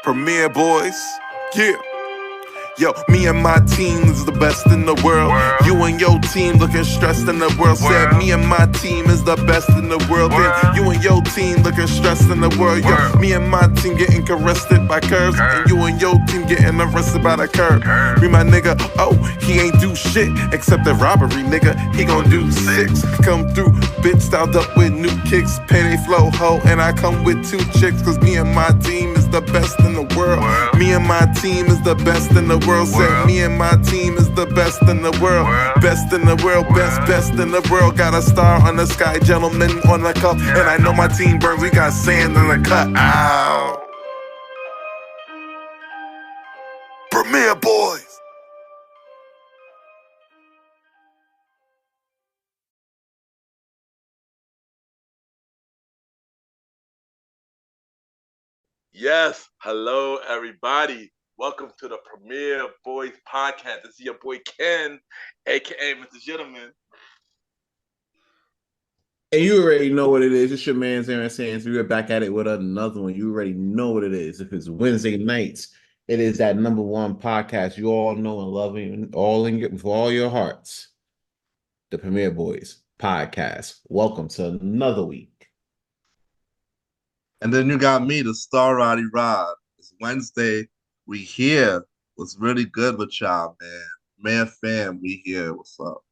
Premier Boyz, yeah. Yo, me and my team is the best in the world. You and your team looking stressed in the world. Said me and my team is the best in the world. Then you and your team looking stressed in the world. Yo, me and my team getting arrested by curves, and you and your team getting arrested by the curb. Me my nigga, oh, he ain't do shit except the robbery, nigga. He gon' do 6. Come through, bitch styled up with new kicks, penny flow ho, and I come with 2 chicks. Cause me and my team is the best in the world. Me and my team is the best in the world. Said me and my team is the best in the world. Best in the world, best in the world. Got a star on the sky, gentleman on the cup. And I know my team burns, we got sand in the cut. Ow. Premier Boyz. Yes, hello everybody. Welcome to the Premier Boyz podcast. This is your boy Ken, aka MrGentleman. And you already know what it is. It's your man Aaron Sands. We're back at it with another one. You already know what it is. If it's Wednesday nights, it is that #1 podcast you all know and love with all your hearts. The Premier Boyz podcast. Welcome to another week. And then you got me, the star Roddy Rod. It's Wednesday. We here. What's really good with y'all, man? Man fam, we here. What's up?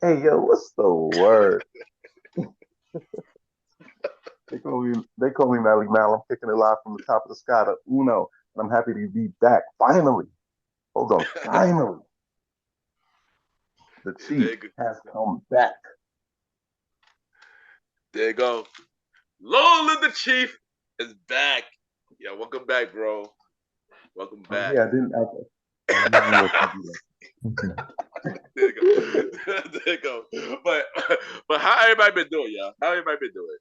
Hey yo, what's the word? They call me Malimal. I'm kicking it live from the top of the sky to Uno. And I'm happy to be back. Finally. Hold on, finally. The chief has come back. There you go. Lola the Chief is back. Yeah, welcome back, bro. Welcome back. Yeah, I didn't There you go. There you go. But how everybody been doing, y'all? How everybody been doing?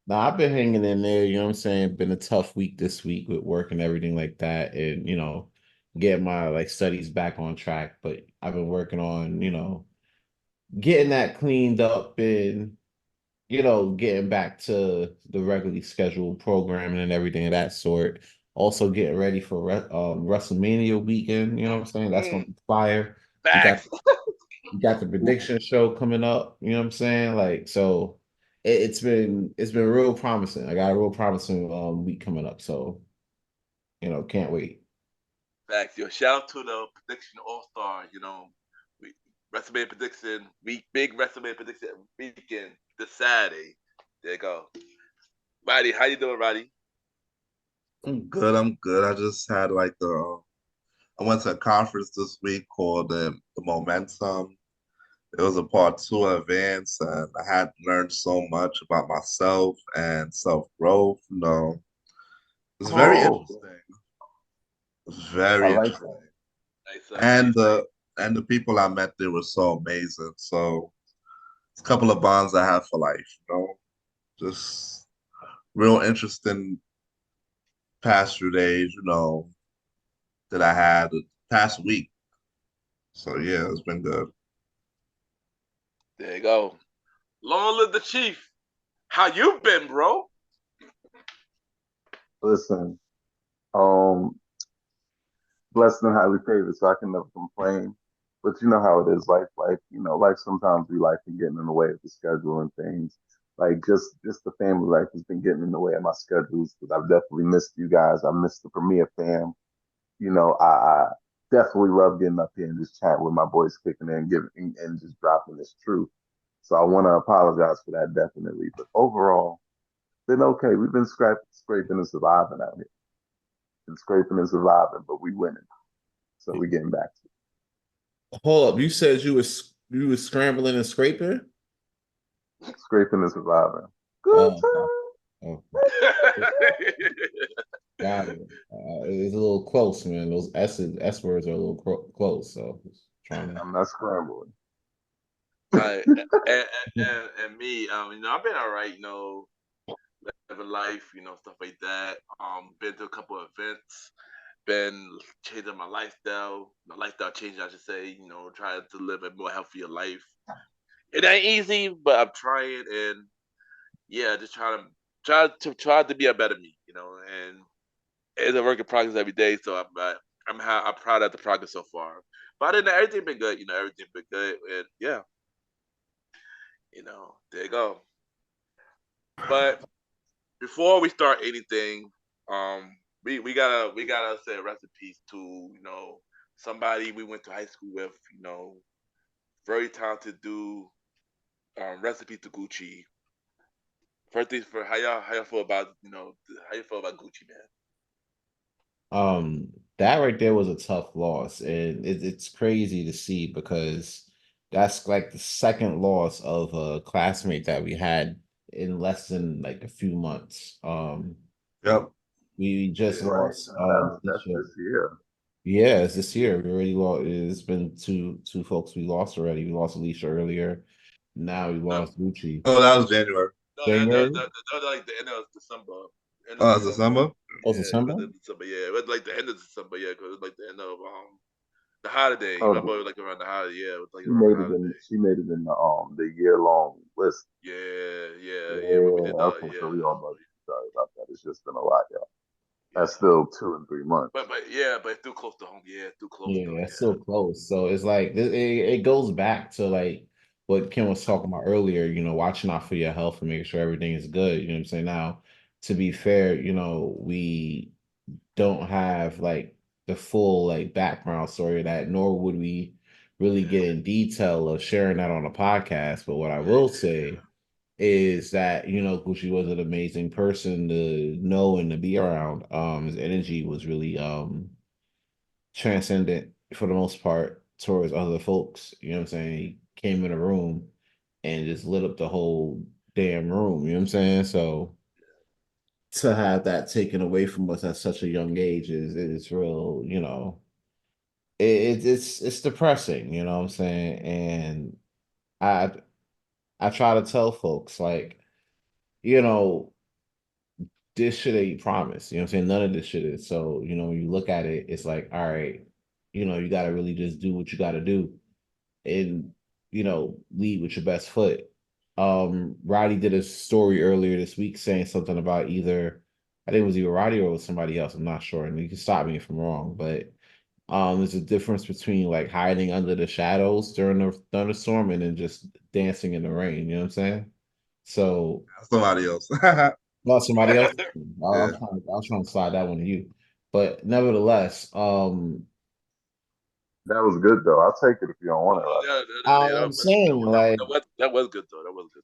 Now I've been hanging in there, you know what I'm saying? Been a tough week this week with work and everything like that. And, getting my studies back on track. But I've been working on, getting that cleaned up and getting back to the regularly scheduled programming and everything of that sort. Also getting ready for WrestleMania weekend, you know what I'm saying? That's going to fire. You got the prediction show coming up, you know what I'm saying? So it's been real promising. I got a real promising week coming up. So, can't wait. Facts. Yo, shout out to the prediction all-star, WrestleMania prediction week, big WrestleMania prediction weekend this Saturday. There you go. Roddy, how you doing, Roddy? I'm good. I just had I went to a conference this week called the Momentum. It was a part 2 events, and I had learned so much about myself and self-growth. It's very interesting. It's very interesting. And the people I met there were so amazing. So it's a couple of bonds I have for life, Just real interesting past few days, that I had the past week. So yeah, it's been good. There you go. Long live the Chief. How you been, bro? Listen, blessed and highly favored, so I can never complain. But you know how it is, life, life sometimes life can get in the way of the schedule and things. Just the family life has been getting in the way of my schedules because I've definitely missed you guys. I missed the Premier fam. I definitely love getting up here and just chatting with my boys, kicking in, giving and just dropping this truth. So I want to apologize for that definitely. But overall, been okay. We've been scraping and surviving out here. Been scraping and surviving, but we winning. So we getting back to it. Hold up, you said you was scrambling and scraping? Scraping and surviving. Good time. Oh. Got it. It's a little close, man. Those S words are a little close, so I'm not scrambling. And me, I've been all right, living life, stuff like that. Been to a couple of events, been changing my lifestyle change, I should say, trying to live a more healthier life. It ain't easy, but I'm trying, and yeah, just trying to try to be a better me, and it's a work in progress every day. So I'm proud of the progress so far. But other than that, everything been good. Everything been good, and yeah, there you go. But before we start anything, we gotta say rest in peace to somebody we went to high school with. Very talented dude. Recipe to Gucci. First things for how y'all feel about how you feel about Gucci, man. That right there was a tough loss, and it's crazy to see because that's like the second loss of a classmate that we had in less than like a few months. Yep. We just Yeah. Right. lost That's this year. yeah, it's this year. We already lost. It's been two folks we lost already. We lost Alicia earlier. Now we No, lost Gucci. Oh, that was January. no, January? like the end of December. End of Oh, it's December. December. Oh, Yeah, it December? was in December. Yeah, it was like the end of December. Yeah, because it was like the end of the holiday. My Oh, boy was like around the holiday. Yeah, it was like she around the made it in. holiday. She made it in the year-long list. Yeah. When we did Yeah. Okay. So we all must be sorry about that. It's just been a lot, y'all. That's yeah. still 2 and 3 months. But it's too close to home. Yeah, too close though. Yeah, it's Yeah. so close. So it's like it goes back to like what Kim was talking about earlier, watching out for your health and making sure everything is good. You know what I'm saying? Now, to be fair, we don't have like the full like background story of that, nor would we really Yeah. get in detail of sharing that on a podcast. But what I will Yeah. say is that, Gucci was an amazing person to know and to be around. His energy was really transcendent for the most part towards other folks. You know what I'm saying? He came in a room and just lit up the whole damn room. You know what I'm saying? So to have that taken away from us at such a young age is real, it's depressing, you know what I'm saying? And I I try to tell folks like, you know, this shit ain't promised. You know what I'm saying? None of this shit is. So, when you look at it, it's like, all right, you gotta really just do what you gotta do and lead with your best foot. Roddy did a story earlier this week saying something about either I think it was either Roddy or it was somebody else. I'm not sure, and you can stop me if I'm wrong, but there's a difference between like hiding under the shadows during a thunderstorm and then just dancing in the rain. You know what I'm saying? So, Somebody else. not somebody else. Yeah. I was trying to slide that one to you, but nevertheless, That was good though. I'll take it if you don't want it, right? I'm saying like. That was good though. That was good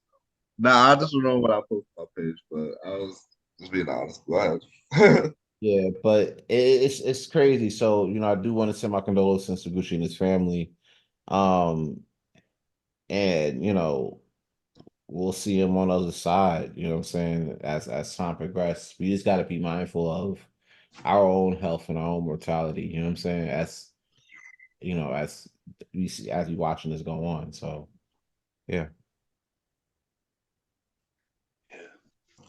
Nah, I just remember what I posted on my page, but I was just being honest. Go ahead. Yeah, but it's crazy. So, I do want to send my condolences to Gucci and his family. Um, and we'll see him on the other side, you know what I'm saying, as time progresses. We just gotta be mindful of our own health and our own mortality, you know what I'm saying? As we see as we watching this go on. So yeah. though. Yeah.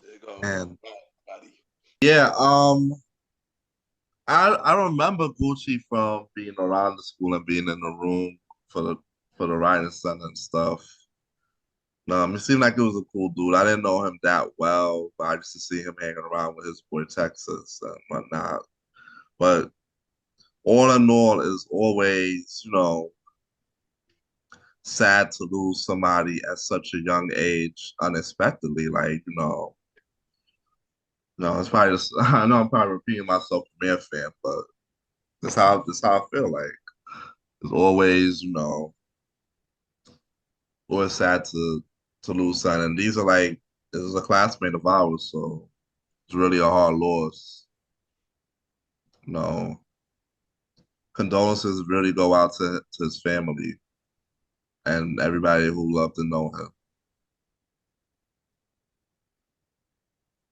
There you go. And Body. yeah, I remember Gucci from being around the school and being in the room for the writing center and stuff. It seemed like it was a cool dude. I didn't know him that well, but I used to see him hanging around with his boy Texas and whatnot. But all in all, it's always, sad to lose somebody at such a young age unexpectedly. Like, no, it's probably just, I know I'm probably repeating myself, a man fan, but that's how I feel. Like, it's always, always sad to lose son. And these are like, this is a classmate of ours, so it's really a hard loss. You know, condolences really go out to his family and everybody who loved to know him.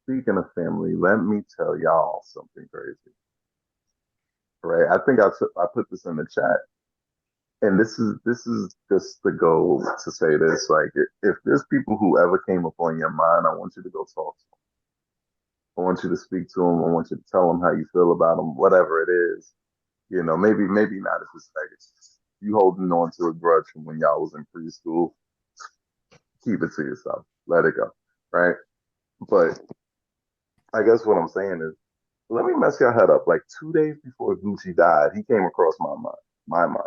Speaking of family, let me tell y'all something crazy. Right? I think I put this in the chat, and this is just the goal to say this. Like, if there's people who ever came up on your mind, I want you to go talk to them. I want you to speak to them. I want you to tell them how you feel about them, whatever it is. Maybe not if it's like it's just you holding on to a grudge from when y'all was in preschool. Keep it to yourself. Let it go. Right? But I guess what I'm saying is, let me mess your head up. Like 2 days before Gucci died, he came across my mind,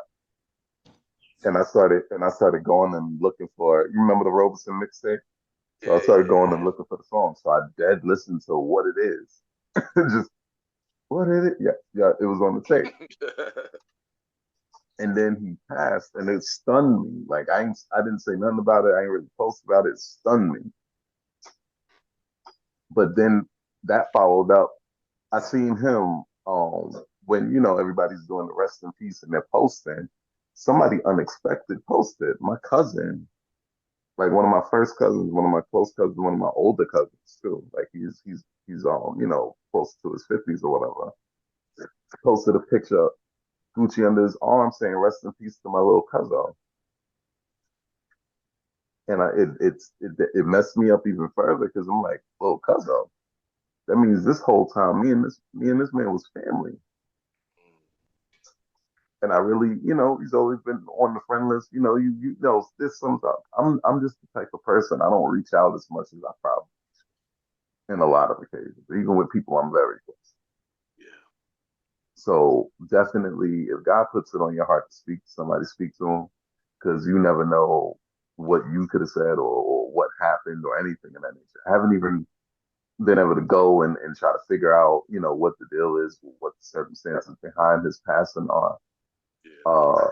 and I started going and looking for. You remember the Robeson mixtape? So I started going and looking for the song. So I dead listened to what it is. Just what is it? Yeah, yeah, it was on the tape. And then he passed, and it stunned me. Like I didn't say nothing about it. I ain't really post about it. It stunned me. But then that followed up. I seen him when everybody's doing the rest in peace and they're posting. Somebody unexpected posted. My cousin, like one of my first cousins, one of my close cousins, one of my older cousins too. Like he's close to his 50s or whatever. Posted a picture of Gucci under his arm saying "Rest in peace to my little cousin," and it messed me up even further because I'm like, little cousin. That means this whole time me and this man was family. And I really, he's always been on the friend list. This sometimes I'm just the type of person I don't reach out as much as I probably in a lot of occasions, even with people I'm very close. Yeah. So definitely, if God puts it on your heart to speak to somebody, speak to him, because you never know what you could have said or what happened or anything of that nature. I haven't even been able to go and try to figure out, what the deal is, what the circumstances behind his passing are. Yeah. Uh,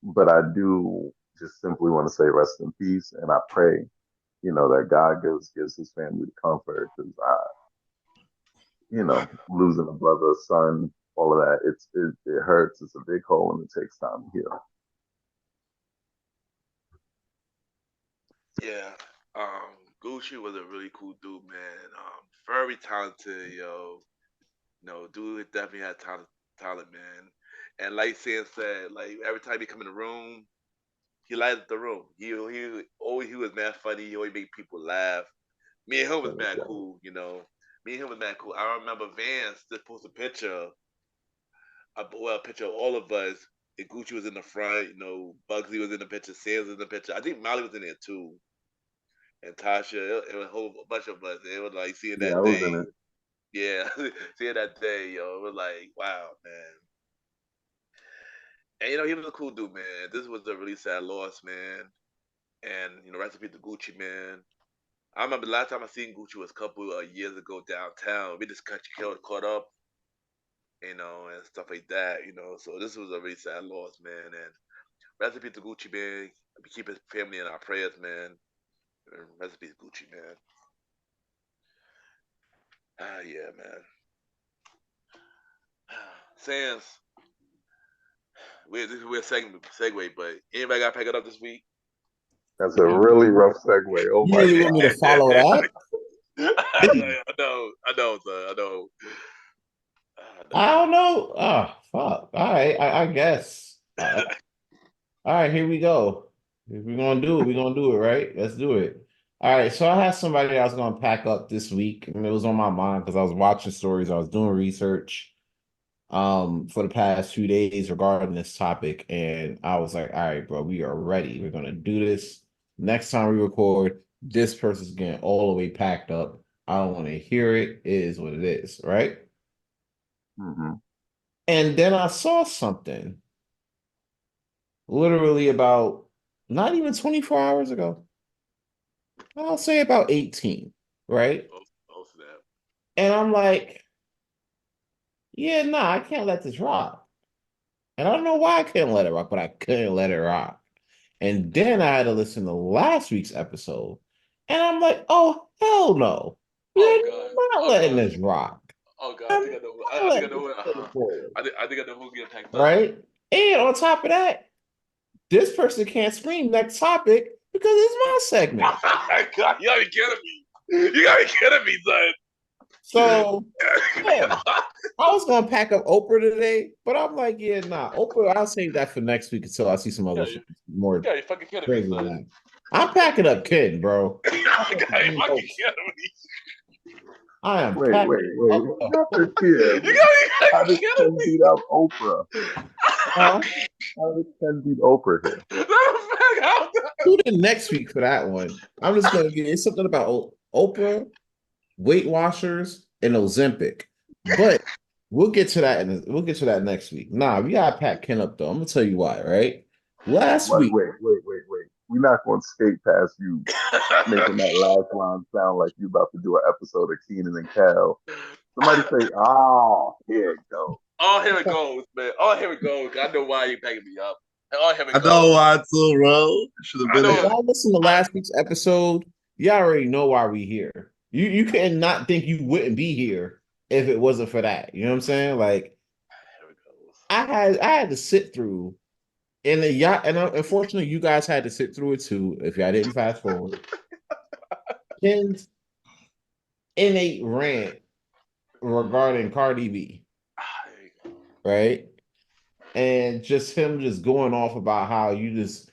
but I do just simply want to say rest in peace, and I pray, that God gives his family the comfort because losing a brother, a son, all of that, it hurts. It's a big hole, and it takes time to heal. Yeah. Gucci was a really cool dude, man. Very talented, yo. Dude definitely had talent, man. And like Sam said, like every time he come in the room, he lights up the room. He was mad funny. He always made people laugh. Me and him was mad cool, Me and him was mad cool. I remember Vance just posted a picture, a picture of all of us. And Gucci was in the front, Bugsy was in the picture, Sam was in the picture. I think Molly was in there too, and Tasha. It was a whole bunch of us. It was like seeing Yeah, I that was in day. it. Yeah, seeing that day, yo, it was like, wow, man. And he was a cool dude, man. This was a really sad loss, man. And rest in peace to Gucci, man. I remember the last time I seen Gucci was a couple of years ago downtown. We just caught up, and stuff like that, So this was a really sad loss, man. And rest in peace to Gucci, man. We keep his family in our prayers, man. And rest in peace, Gucci, man. Ah, yeah, man. Sans, this is a weird segue, but anybody got to pack it up this week? That's a really rough segue. Oh You my really want me to follow that? I know, son. I know. I don't know. Oh, fuck. All right, I guess. All right, here we go. If we're gonna do it, we're gonna do it, right? Let's do it. All right, so I had somebody I was gonna pack up this week, and it was on my mind because I was watching stories, I was doing research for the past 2 days regarding this topic, and I was like, all right, bro, we are ready. We're gonna do this. Next time we record, this person's getting all the way packed up. I don't want to hear it. It is what it is, right? Mm-hmm. And then I saw something literally about not even 24 hours ago. I'll say about 18, right? Oh, snap. And I'm like, yeah, nah, I can't let this rock. And I don't know why I couldn't let it rock, but I couldn't let it rock. And then I had to listen to last week's episode. And I'm like, oh, hell no. Oh, You're God. not Oh, letting God. this rock. Oh, God. I I'm think I know. not I think I letting know. this go forward. I think I know who's getting packed up. Right? And on top of that, this person can't scream next topic because it's my segment. God, you gotta be kidding me. You gotta be kidding me, son. So, yeah, I was gonna pack up Oprah today, but I'm like, yeah, nah, Oprah, I'll save that for next week until I see some other shit more You gotta be fucking kidding me, crazy than son. that. I'm packing up Kid, bro. You gotta be fucking kidding me. I am Wait. packing up What happened here? You gotta How be did kidding Ken me. beat out Oprah? huh? How did Ken beat Oprah here? Tune in next week for that one. I'm just gonna get it's something about Oprah, Weight Watchers, and Ozempic. But we'll get to that we'll get to that next week. Nah, we gotta pack Ken up though. I'm gonna tell you why, right? Last Wait, week, wait, wait, wait, wait. We're not going to skate past you making that last line sound like you about to do an episode of Keenan and Kel. Somebody say, "Oh, here it goes." Oh, here it goes, man. Oh, here it goes. I know why you picking me up. Oh, here it I goes. know why too, bro. Should have I been know. if y'all listen to last week's episode, y'all already know why we here. You cannot think you wouldn't be here if it wasn't for that. You know what I'm saying? Like Here it goes. I had to sit through, and unfortunately, you guys had to sit through it too. If y'all didn't fast forward, Ken's innate rant regarding Cardi B, Here you go. right? And just him just going off about how you just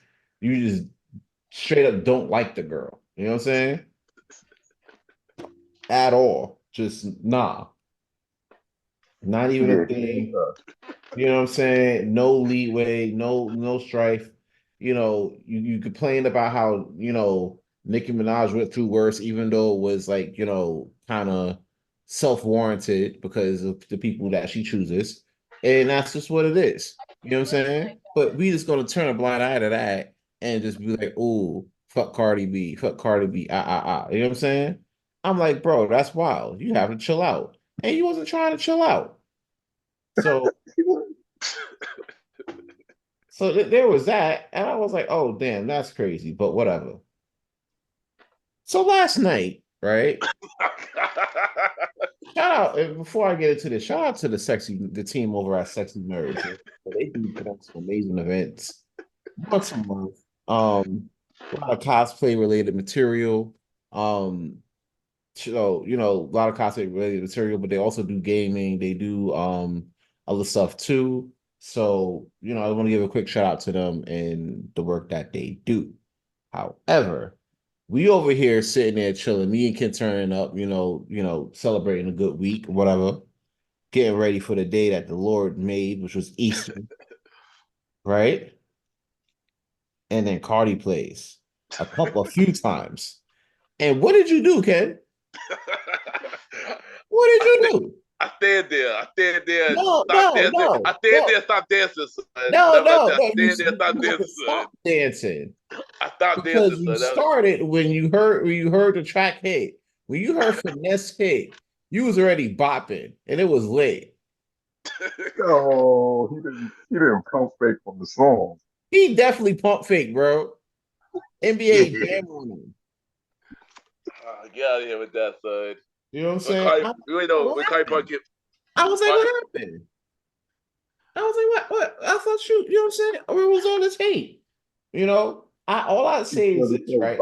straight up don't like the girl. You know what I'm saying? At all. Just nah. Not even a Yeah, thing. You know what I'm saying? No leeway, no strife. You complained about how, Nicki Minaj went through worse, even though it was like, kind of self-warranted because of the people that she chooses. And that's just what it is. You know what I'm saying? But we just gonna turn a blind eye to that and just be like, oh, fuck Cardi B, You know what I'm saying? I'm like, bro, that's wild. You have to chill out. And he wasn't trying to chill out. So there was that, and I was like, "Oh, damn, that's crazy," but whatever. So last night, right? Shout out before I get into this. Shout out to the team over at Sexy Nerds. They do put on some amazing events once a month. A lot of cosplay related material. So a lot of cosplay related material, but they also do gaming. They do other stuff too. So, I want to give a quick shout out to them and the work that they do. However, we over here sitting there chilling, me and Ken turning up, celebrating a good week, whatever, getting ready for the day that the Lord made, which was Easter, right? And then Cardi plays a few times. And what did you do, Ken? What did you do? I stand there. I stand there. No, Stop dancing. I stand there. Stop dancing, son. No, I you, stand there. Stop you have to dancing, son. stop dancing I stopped because dancing, you son. started when you heard the track hit. When you heard finesse hit, you was already bopping and it was lit. Oh, he didn't pump fake from the song. He definitely pump fake, bro. NBA jam on him. Get out of here with that, son. You know what I'm saying? When Cardi Park get. I was like, what happened? I was like, what? I thought you know what I'm saying? Or it was all this hate. All I say is this, right?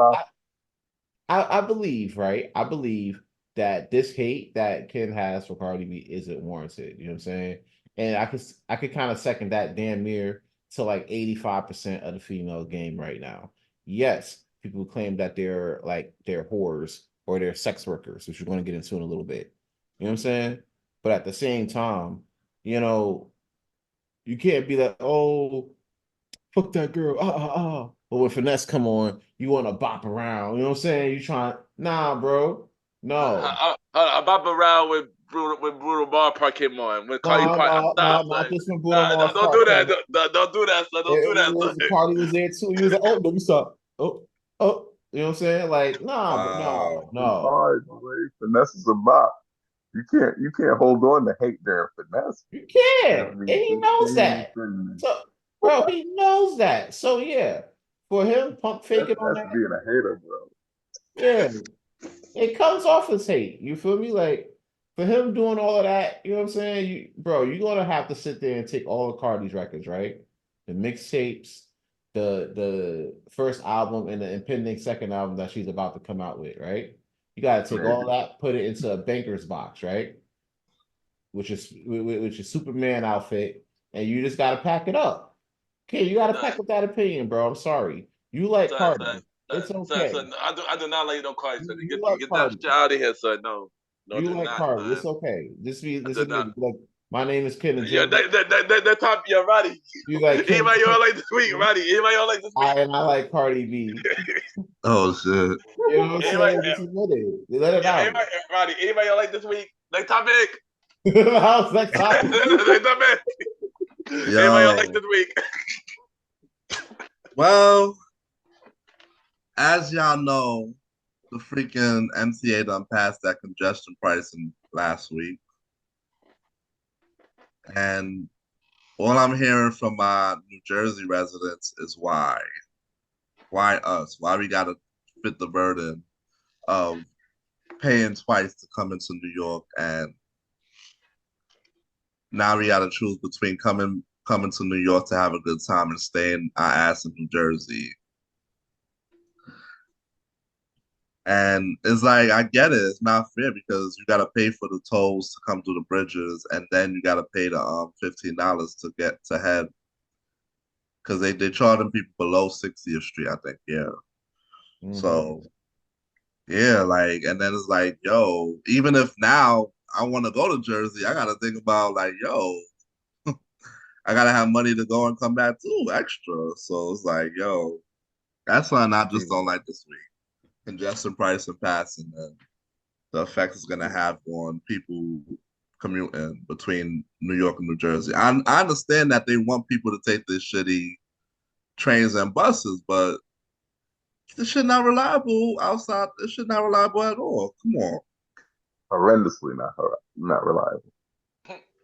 I believe, right? I believe that this hate that Ken has for Cardi B isn't warranted. You know what I'm saying? And I could kind of second that damn near to like 85% of the female game right now. Yes, people claim that they're whores or they're sex workers, which we're going to get into in a little bit. You know what I'm saying? But at the same time, you can't be like, oh, fuck that girl. But when finesse come on, you want to bop around. You know what I'm saying? You trying, nah, bro. No. I bop around when Bruno Bar Park came on. When Cardi Park, Not this one, Bruno Mars. don't do that. Don't do that, son. Don't do that, son. Cardi was there too. He was like, oh, let me stop. Oh. You know what I'm saying? Like, nah, Wow. no. Hard, boy. Finesse is a bop. You can't hold on to hate there, finesse. You can't. And he knows that. So, bro, he knows that. So yeah. For him, pump faking on that. Being a hater, bro. Yeah. It comes off as hate. You feel me? Like, for him doing all of that, you know what I'm saying? You're gonna have to sit there and take all of Cardi's records, right? The mixtapes, the first album, and the impending second album that she's about to come out with, right? You gotta take all that, put it into a banker's box, right? Which is Superman outfit, and you just gotta pack it up. Okay, you gotta pack up that opinion, bro. I'm sorry. You like Cardi. It's okay. Son, I do not like no Cardi, son. You Get like that Cardi. shit out of here, son. No, you like not, Cardi. son. It's okay. This is like, my name is Kenan. Yeah, that top, yeah, Roddy. You like anybody y'all like this week, Roddy? Anybody y'all like this week? I like Cardi B. Oh shit. You know what I'm saying? This is what it. Let it out. Roddy, anybody y'all like this week? Next topic. How's that topic? Next topic. Anybody else like this week? Well, as y'all know, the freaking MTA done passed that congestion pricing last week. And all I'm hearing from my New Jersey residents is why. Why us? Why we gotta fit the burden of paying twice to come into New York, and now we gotta choose between coming to New York to have a good time and staying our ass in New Jersey. And it's like, I get it. It's not fair because you gotta pay for the tolls to come through the bridges, and then you gotta pay the $15 to get to head, because they charging people below 60th Street, I think. Yeah. So yeah, like, and then it's like, yo, even if now I want to go to Jersey, I gotta think about like, yo, I gotta have money to go and come back too, extra. So it's like, yo, that's why I just don't like this week. Congestion price and passing, and the effect it's gonna have on people commuting between New York and New Jersey. I understand that they want people to take these shitty trains and buses, but this shit not reliable outside. This shit not reliable at all. Come on. Horrendously not reliable.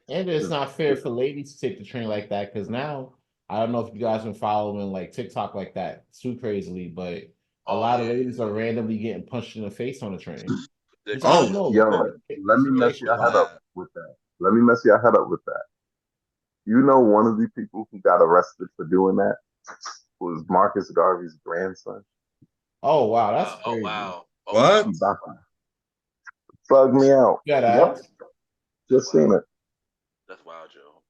And it's not fair for ladies to take the train like that, because now I don't know if you guys been following like TikTok like that too crazily, but a lot of ladies are randomly getting punched in the face on the train. Which I don't know. Yo, let me mess your head up with that. Let me mess your head up with that. You know, one of the people who got arrested for doing that was Marcus Garvey's grandson. Oh wow, that's crazy. Oh wow. What? Bug me out. Yep. Just seen it. That's wild, Joe.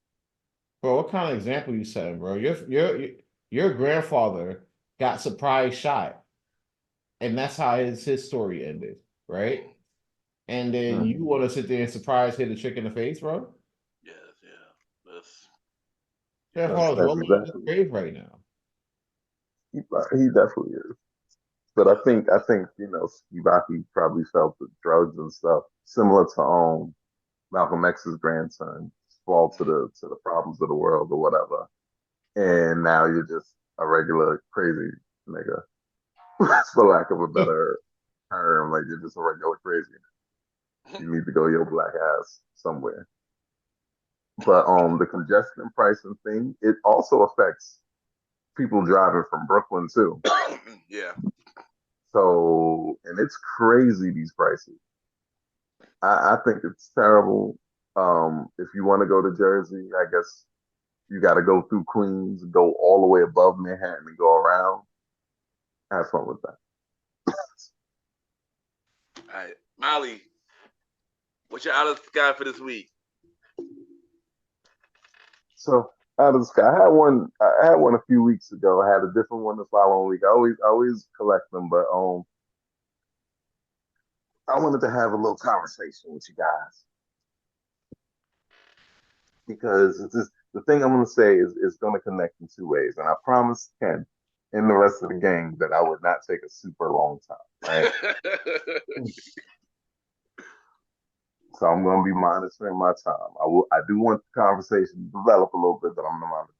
Bro, what kind of example you setting, bro? Your grandfather got surprise shot, and that's how his story ended, right? And then you want to sit there and surprise hit a chick in the face, bro? Yes, yeah. Grandfather's rolling in the grave right now. He definitely is. But I think you know, Skibaki probably felt the drugs and stuff similar to Malcolm X's grandson fall to the problems of the world or whatever. And now you're just a regular crazy nigga, for lack of a better term. Like, you're just a regular crazy nigga. You need to go your black ass somewhere. But the congestion pricing thing, it also affects people driving from Brooklyn too. Yeah. So, and it's crazy, these prices. I think it's terrible. If you want to go to Jersey, I guess you got to go through Queens, go all the way above Manhattan, and go around. Have fun with that. All right, Molly, what's your out of the sky for this week? So, out of the sky, I had one. I had one a few weeks ago. I had a different one the following week. I always collect them, but I wanted to have a little conversation with you guys, because it's just, the thing I'm going to say is going to connect in two ways. And I promised Ken and the rest of the gang that I would not take a super long time, right? So I'm going to be monitoring my time. I do want the conversation to develop a little bit, but I'm going to monitor.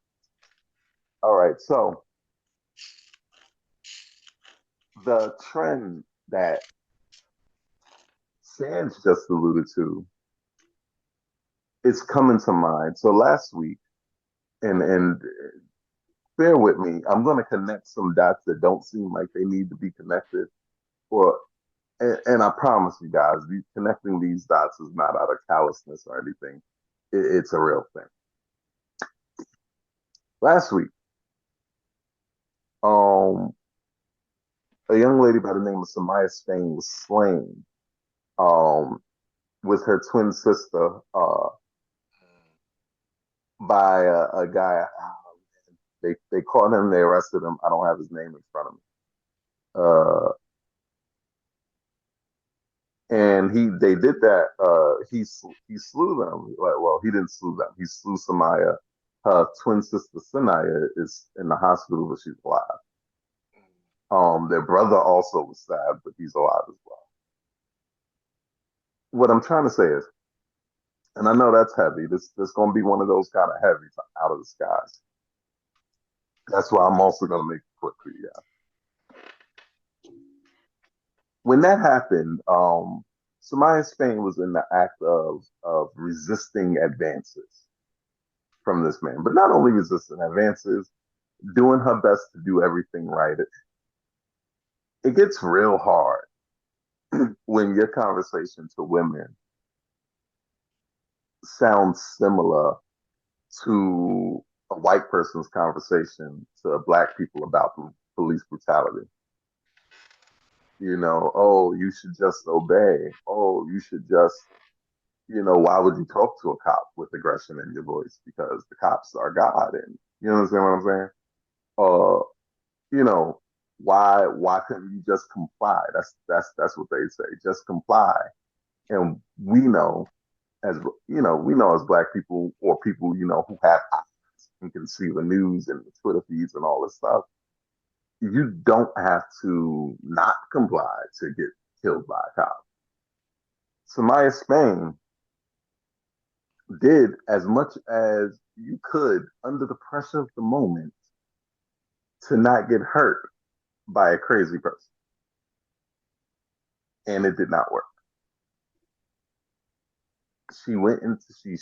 All right. So the trend that Sands just alluded to is coming to mind. So last week, and bear with me, I'm going to connect some dots that don't seem like they need to be connected. And I promise you guys, connecting these dots is not out of callousness or anything. It's a real thing. Last week, a young lady by the name of Samaya Spain was slain with her twin sister by a guy. They caught him. They arrested him. I don't have his name in front of me. And they did that. He slew them. Well, he didn't slew them. He slew Samaya. Her twin sister Sanaya is in the hospital, but she's alive. Their brother also was stabbed, but he's alive as well. What I'm trying to say is, And I know that's heavy. This gonna be one of those kind of heavy out of the skies. That's why I'm also gonna make it quick for you guys. When that happened, Samaya Spain was in the act of resisting advances from this man, but not only resisting advances, doing her best to do everything right. It gets real hard when your conversation to women sounds similar to a white person's conversation to black people about police brutality. You know, oh, you should just obey. Oh, you should just, why would you talk to a cop with aggression in your voice? Because the cops are God, and you understand what I'm saying? Uh, you know, why couldn't you just comply? That's what they say. Just comply. And we know as black people or people, who have eyes and can see the news and the Twitter feeds and all this stuff, you don't have to not comply to get killed by a cop. Samaya Spain did as much as you could under the pressure of the moment to not get hurt by a crazy person. And it did not work. She went into she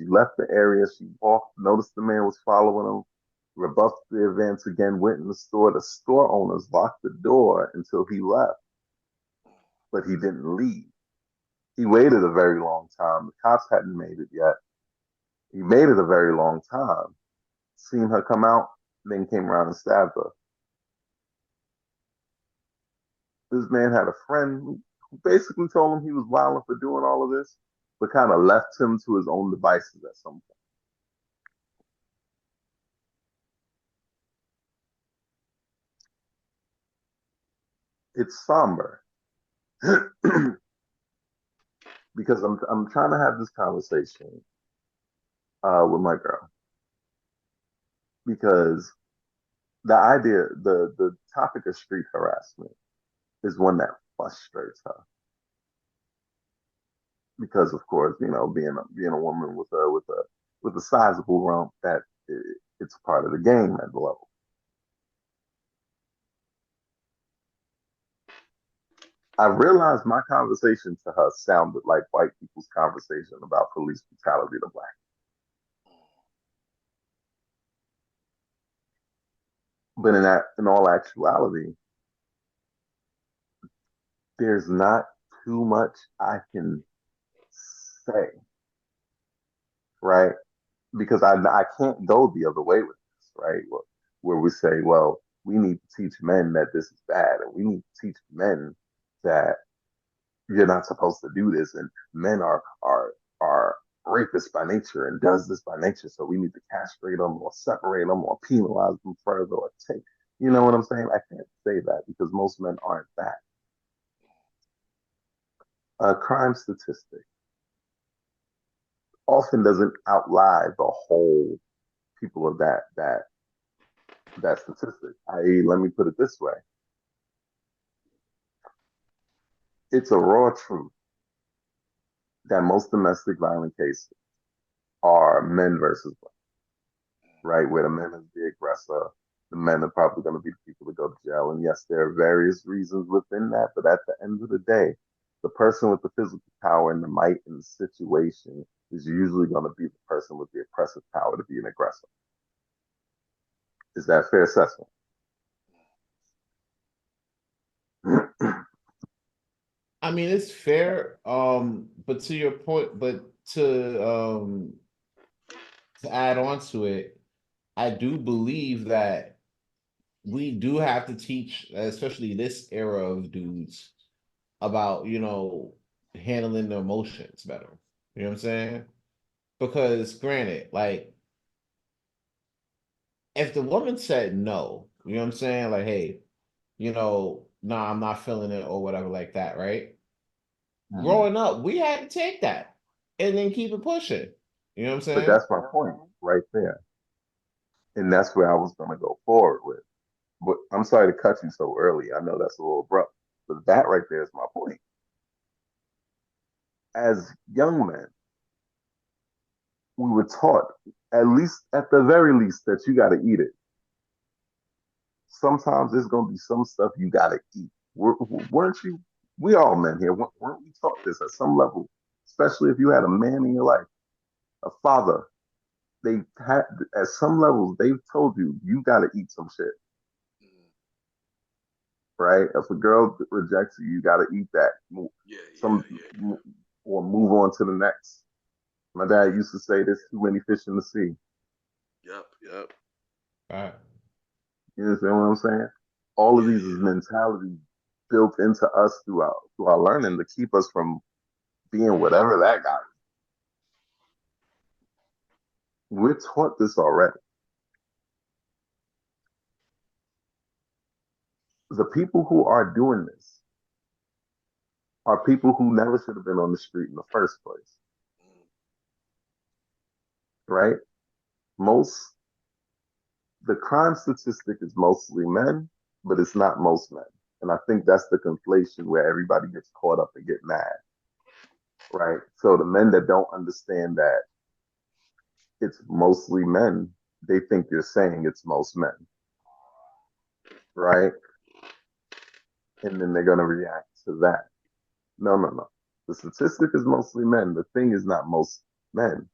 left the area, she walked, noticed the man was following him, rebuffed the events again, went in the store. The store owners locked the door until he left, but he didn't leave. He waited a very long time. The cops hadn't made it yet. He made it a very long time, seen her come out, then came around and stabbed her. This man had a friend who basically told him he was violent for doing all of this, but kind of left him to his own devices at some point. It's somber because I'm trying to have this conversation with my girl because the topic of street harassment is one that frustrates her because, of course, being a woman with a sizable rump, that it's part of the game at the level. I realized my conversation to her sounded like white people's conversation about police brutality to black. But in all actuality, there's not too much I can say, right? Because I can't go the other way with this, right? Where we say, well, we need to teach men that this is bad, and we need to teach men that you're not supposed to do this, and men are rapists by nature and does this by nature, so we need to castrate them or separate them or penalize them further or take. You know what I'm saying? I can't say that because most men aren't that. A crime statistic often doesn't outlie the whole people of that statistic. I.e., let me put it this way: it's a raw truth that most domestic violent cases are men versus women, right? Where the men is the aggressor, the men are probably going to be the people that go to jail. And yes, there are various reasons within that, but at the end of the day, the person with the physical power and the might in the situation is usually going to be the person with the oppressive power to be an aggressor. Is that a fair assessment? I mean, it's fair. But to your point, but to add on to it, I do believe that we do have to teach, especially this era of dudes, about handling their emotions better. You know what I'm saying? Because granted, like if the woman said no, you know what I'm saying? Like, hey, nah, I'm not feeling it or whatever like that, right? Growing up, we had to take that and then keep it pushing. You know what I'm But saying? that's my point right there. And that's where I was going to go forward with. But I'm sorry to cut you so early. I know that's a little abrupt, but that right there is my point. As young men, we were taught, at the very least, that you got to eat it. Sometimes there's gonna be some stuff you got to eat. Weren't you? We all men here. Weren't we taught this at some level? Especially if you had a man in your life, a father. They had at some levels they've told you you got to eat some shit, right? If a girl rejects you, you got to eat that. Some or move on to the next. My dad used to say, "There's too many fish in the sea." Yep. All right. You understand what I'm saying? All of these is mentality built into us through our learning to keep us from being whatever that guy is. We're taught this already. The people who are doing this are people who never should have been on the street in the first place. Right? The crime statistic is mostly men, but it's not most men. And I think that's the conflation where everybody gets caught up and get mad. Right? So the men that don't understand that it's mostly men, they think you're saying it's most men. Right? And then they're going to react to that. No. The statistic is mostly men. The thing is not most men.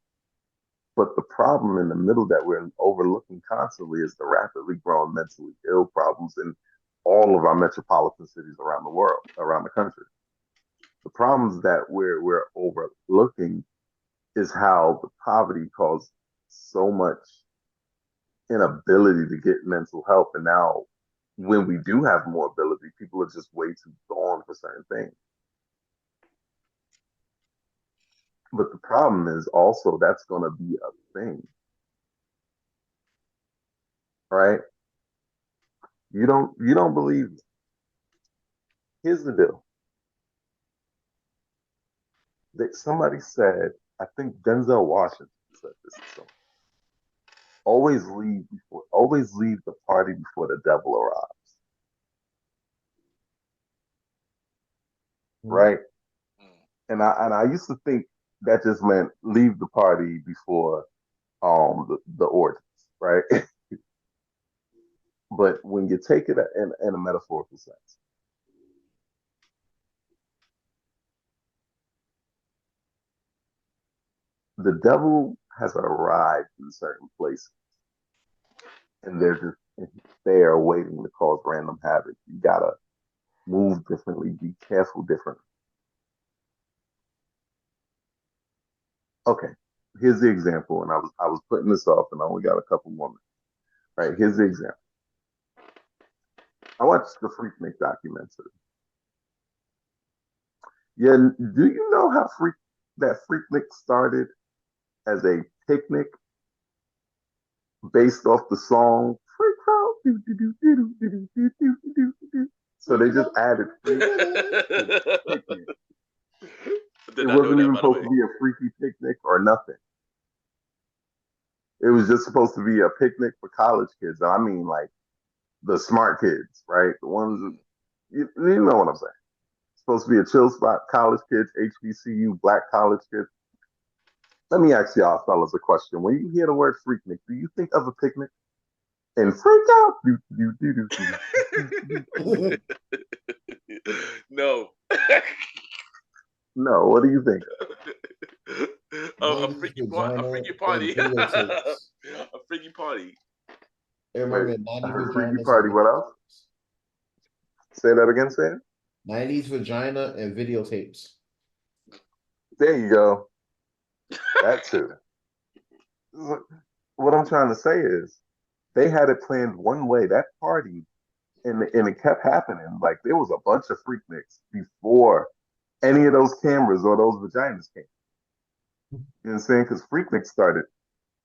But the problem in the middle that we're overlooking constantly is the rapidly growing mentally ill problems in all of our metropolitan cities around the world, around the country. The problems that we're overlooking is how the poverty caused so much inability to get mental help. And now when we do have more ability, people are just way too gone for certain things. But the problem is also that's going to be a thing. Right? You don't believe me. Here's the deal. Somebody said, I think Denzel Washington said this. So, always leave the party before the devil arrives. Right? And I used to think that just meant leave the party before the orgies, right? But when you take it in a metaphorical sense, the devil has arrived in certain places, and they're just there waiting to cause random havoc. You gotta move differently, be careful differently. Okay, here's the example, and I was putting this off, and I only got a couple more minutes. Right, here's the example. I watched the Freaknik documentary. Yeah, do you know how Freaknik started as a picnic based off the song Freak Out? So they just added freak to picnic. It wasn't even supposed to be a freaky picnic or nothing. It was just supposed to be a picnic for college kids. I mean, like the smart kids, right? The ones you know what I'm saying. It's supposed to be a chill spot, college kids, HBCU, black college kids. Let me ask y'all fellas a question. When you hear the word freaknik, do you think of a picnic? And freak out? No. No, what do you think? A freaky party. A freaky party. Wait, a freaky party. What else? Say that again, Sam. 90s vagina and videotapes. There you go. That too. What I'm trying to say is they had it planned one way, that party, and it kept happening. Like there was a bunch of freakniks before any of those cameras or those vaginas came. You know what I'm saying? Because Freaknik started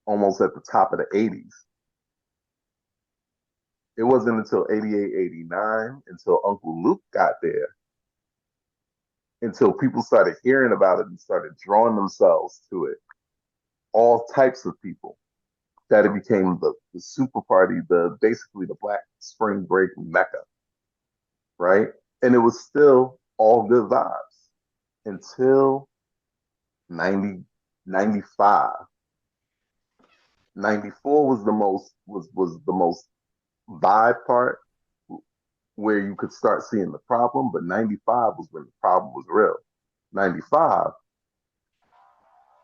almost at the top of the 80s. It wasn't until 88, 89, until Uncle Luke got there, until people started hearing about it and started drawing themselves to it. All types of people, that it became the super party, basically the Black Spring Break Mecca, right? And it was still all good vibes until 90, 95, '94 was the most vibe part where you could start seeing the problem, but '95 was when the problem was real. '95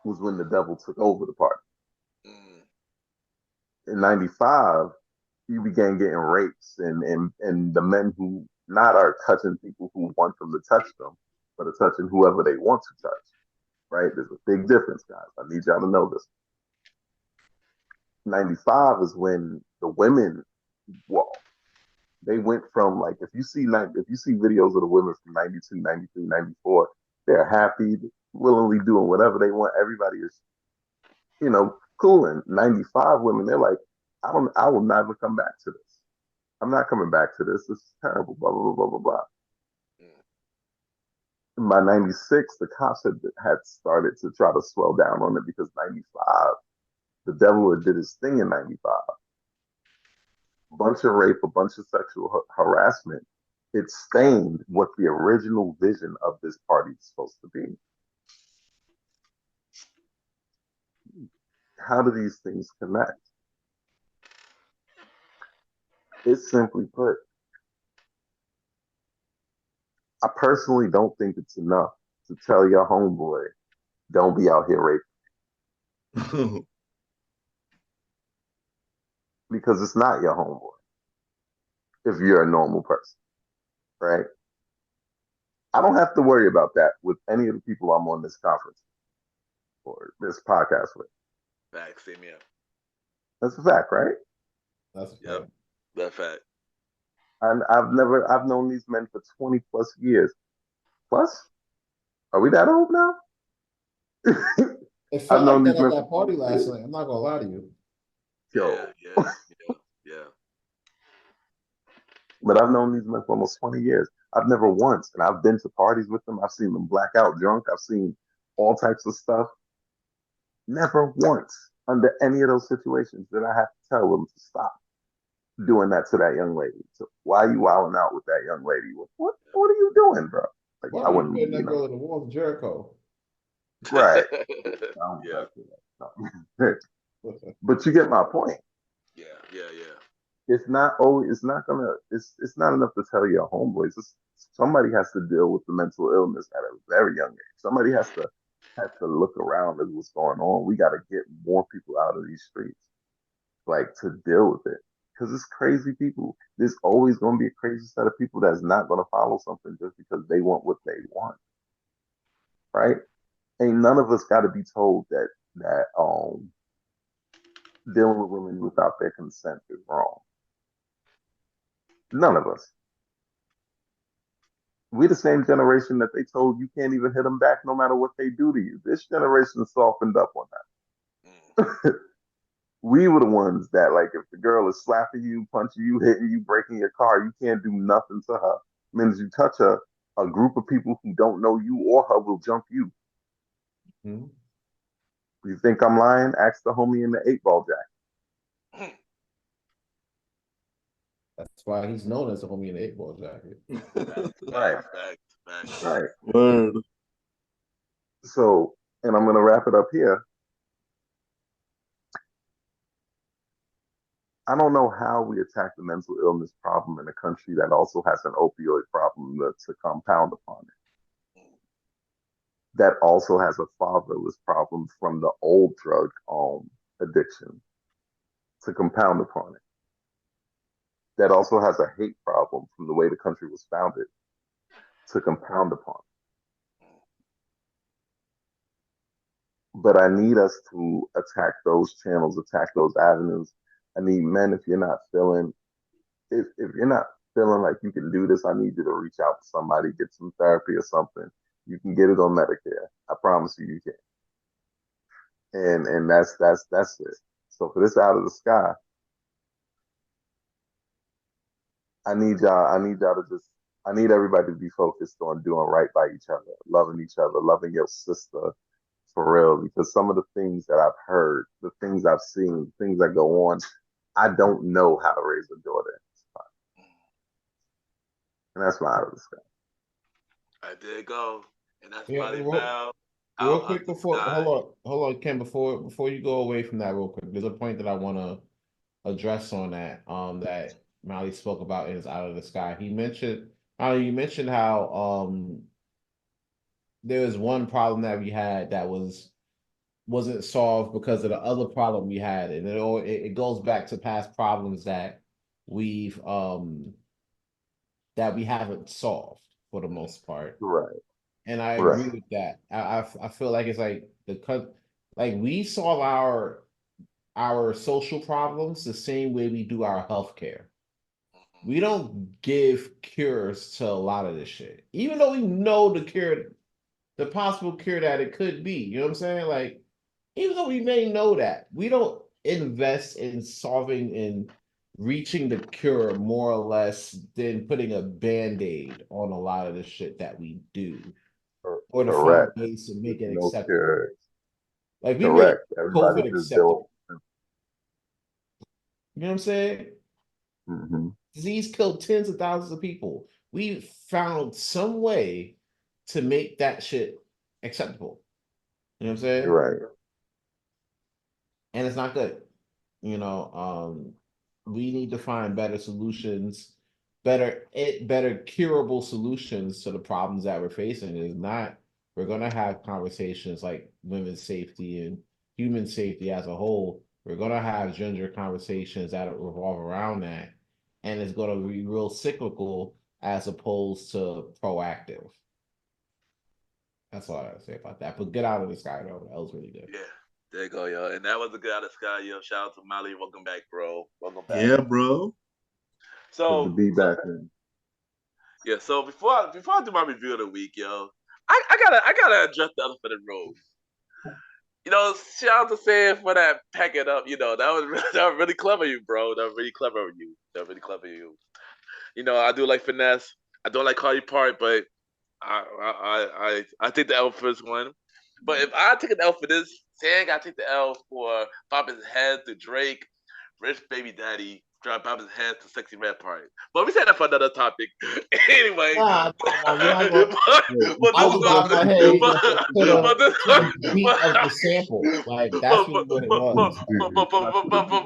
was when the devil took over the party. Mm. In '95, you began getting rapes and the men who not are touching people who want them to touch them, but are touching whoever they want to touch. Right? There's a big difference, guys. I need y'all to know this. '95 is when the women, well, they went from like if you see videos of the women from '92, '93, '94, they're happy, willingly doing whatever they want. Everybody is, cooling. '95 women, they're like, I will never come back to this. I'm not coming back to this. This is terrible. Blah blah blah blah blah blah. By '96, the cops had started to try to swell down on it because '95, the devil had did his thing in '95. Bunch of rape, a bunch of sexual harassment. It stained what the original vision of this party is supposed to be. How do these things connect? It's simply put, I personally don't think it's enough to tell your homeboy, don't be out here raping, because it's not your homeboy if you're a normal person, right? I don't have to worry about that with any of the people I'm on this conference or this podcast with. Facts, same here. That's a fact, right? That's Yep, that fact. And I've known these men for 20 plus years. Plus, are we that old now? It I've felt like known that these at men that for party 20 last years. night. I'm not gonna lie to you. Yo, Yeah. but I've known these men for almost 20 years. I've never once, and I've been to parties with them. I've seen them black out drunk. I've seen all types of stuff. Never once under any of those situations did I have to tell them to stop doing that to that young lady. So why are you wilding out with that young lady? What are you doing, bro? Like Why I are you wouldn't, putting that girl in the walls of Jericho? right. Yeah. But you get my point. Yeah. It's not always. It's not gonna. It's not enough to tell your homeboys. Somebody has to deal with the mental illness at a very young age. Somebody has to look around at what's going on. We got to get more people out of these streets, like to deal with it. Because it's crazy people. There's always going to be a crazy set of people that's not going to follow something just because they want what they want, right? Ain't none of us got to be told that dealing with women without their consent is wrong. None of us. We the same generation that they told you can't even hit them back no matter what they do to you. This generation softened up on that. Mm. We were the ones that, like, if the girl is slapping you, punching you, hitting you, breaking your car, you can't do nothing to her. Means you touch her, a group of people who don't know you or her will jump you. Hmm? You think I'm lying? Ask the homie in the 8-ball jacket. That's why he's known as a homie in the 8-ball jacket. Right. Facts. Right. Word. So, and I'm going to wrap it up here. I don't know how we attack the mental illness problem in a country that also has an opioid problem to compound upon it. That also has a fatherless problem from the old drug addiction to compound upon it. That also has a hate problem from the way the country was founded to compound upon it. But I need us to attack those channels, attack those avenues. I need men, if you're not feeling like you can do this, I need you to reach out to somebody, get some therapy or something. You can get it on Medicare. I promise you, you can. And that's it. So for this out of the sky, I need everybody to be focused on doing right by each other, loving your sister for real. Because some of the things that I've heard, the things I've seen, things that go on, I don't know how to raise a daughter. And that's my out of the sky. I did go, and that's Yeah, Molly well, Mal. Real out of quick the before sky. hold on, Ken, before you go away from that real quick, there's a point that I wanna address on that Mali spoke about in his Out of the Sky. He mentioned you mentioned how there was one problem that we had that wasn't solved because of the other problem we had, and it goes back to past problems that we've that we haven't solved for the most part. Right. And I agree Right. with that. I feel like it's like like we solve our social problems the same way we do our healthcare. We don't give cures to a lot of this shit, even though we know the possible cure that it could be. You know what I'm saying? Like, even though we may know that, we don't invest in solving and reaching the cure more or less than putting a band-aid on a lot of the shit that we do, or to find Correct. ways to make There's it no acceptable. cure. Like we made Correct. Everybody COVID just deal. acceptable. You know what I'm saying? Mm-hmm. Disease killed tens of thousands of people. We found some way to make that shit acceptable. You know what I'm saying? Right. And it's not good. We need to find better solutions, better curable solutions to the problems that we're facing. Is not we're gonna have conversations like women's safety and human safety as a whole. We're gonna have gender conversations that revolve around that, and it's gonna be real cyclical as opposed to proactive. That's all I gotta say about that. But get out of the sky though. That was really good. Yeah, there you go, yo. And that was a good out of the sky, yo. Shout out to Mali. Welcome back, bro. Welcome back. Yeah, bro. Good to So, be back in. yeah. So before I do my review of the week, yo, I gotta address the elephant in the room. Shout out to Sam for that pack it up. That was really clever, of you, bro. That was really clever of you. That was really clever of you. I do like finesse. I don't like Cardi part, but I take the L for this one. But if I take an L for this, Sam got to take the L for popping his head to Drake, Rich Baby Daddy, popping his head to Sexy Red Part. But we said that for another topic. Anyway, Nah, we're not going. but I this is was bobbing my what head but this to the beat of the sample. Like that's really what it was.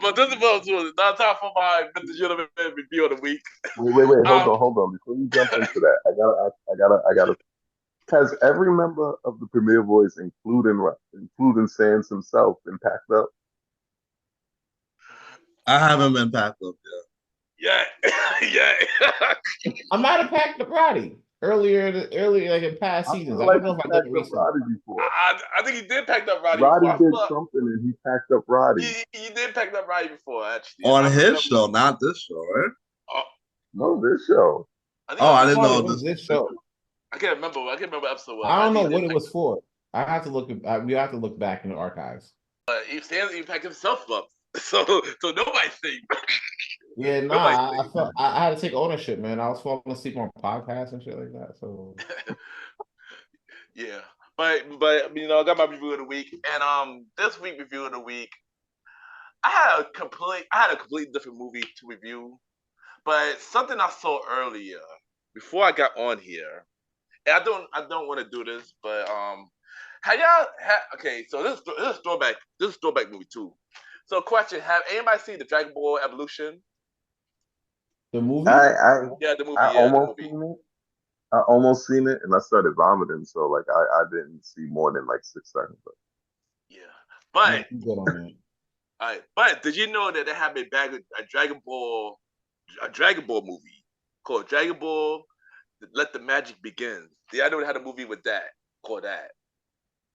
but this is what was not time for my Mr. Gentleman review of the week. Wait. Um, Hold on. Before you jump into that, I gotta. Has every member of the Premier Voice, including Sans himself, been packed up? I haven't been packed up yeah, yeah. I might have packed up Roddy earlier like in past I seasons. feel I like don't know he if I did it packed up recently. Roddy before. I think he did pack up Roddy Roddy before. I did thought something and he packed up Roddy. he did pack up Roddy before, actually. yet. On I his remember. show, not this show, right? Oh, No, this show. I think Oh, it was I I this didn't thought show. know it was this. this show. I can't remember. I can't remember what episode it was. I I don't know think he what did it was for. I have to look. We have to look back in the archives. he stands. He packed himself up. So nobody's saying. Yeah, Nobody's nah. saying. I felt I had to take ownership, man. I was falling asleep on podcasts and shit like that. So Yeah, but I got my review of the week, and this week review of the week, I had a completely different movie to review, but something I saw earlier before I got on here, and I don't want to do this, but okay, so this is throwback movie too. So question: have anybody seen the Dragon Ball Evolution? the movie. Yeah, the movie. I Yeah, the almost movie. seen it. I almost seen it and I started vomiting, so like I didn't see more than like 6 seconds. But Yeah, Yeah, but I'm good on that. all right, but did you know that they have a Dragon Ball movie called Dragon Ball Let the Magic Begin? See, I know they had a movie with that called that.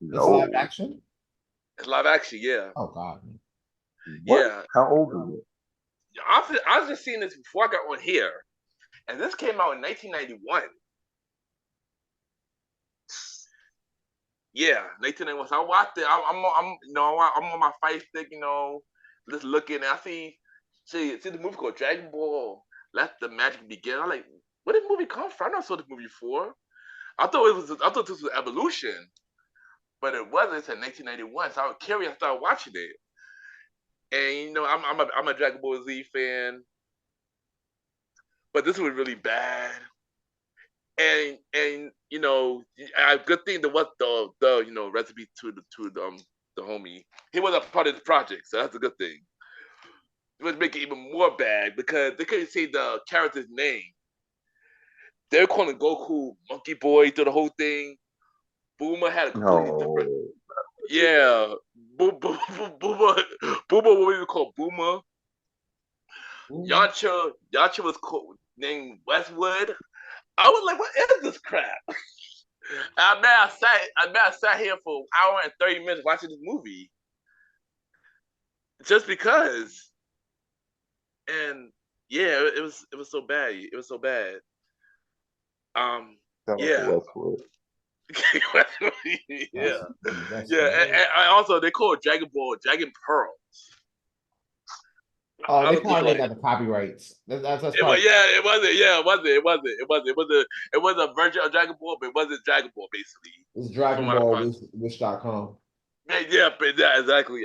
It's live no. action. It's live action, yeah. Oh God. What? Yeah. How old is it? I was just seeing this before I got on here. And this came out in 1991. Yeah, 1991. So I watched it. I'm on my Fire Stick, just looking. And I see the movie called Dragon Ball Let the Magic Begin. I'm like, where did the movie come from? I never saw this movie before. I thought this was Evolution, but it wasn't. It's in 1991. So I was curious. I started watching it, and I'm a Dragon Ball Z fan, but this was really bad. and a good thing that was the recipe to the homie. He was a part of the project, so that's a good thing. It was making it even more bad because they couldn't say the character's name. They were calling Goku Monkey Boy through the whole thing. Boomer had a completely different. No. Yeah, Boomer, what we would call Boomer. Yacha was named Westwood. I was like, what is this crap? I sat here for an hour and 30 minutes watching this movie. Just because. And yeah, it was so bad. It was so bad. Shout out to Yeah. Westwood. Yeah. That's Yeah. And also they call it Dragon Ball Dragon Pearl. Oh, I they was just probably like, got the copyrights. That's it probably was, yeah, it wasn't. Yeah, it was a version of Dragon Ball, but it wasn't Dragon Ball basically. it's From Dragon what I Ball found. Wish.com. Yeah, but yeah, exactly.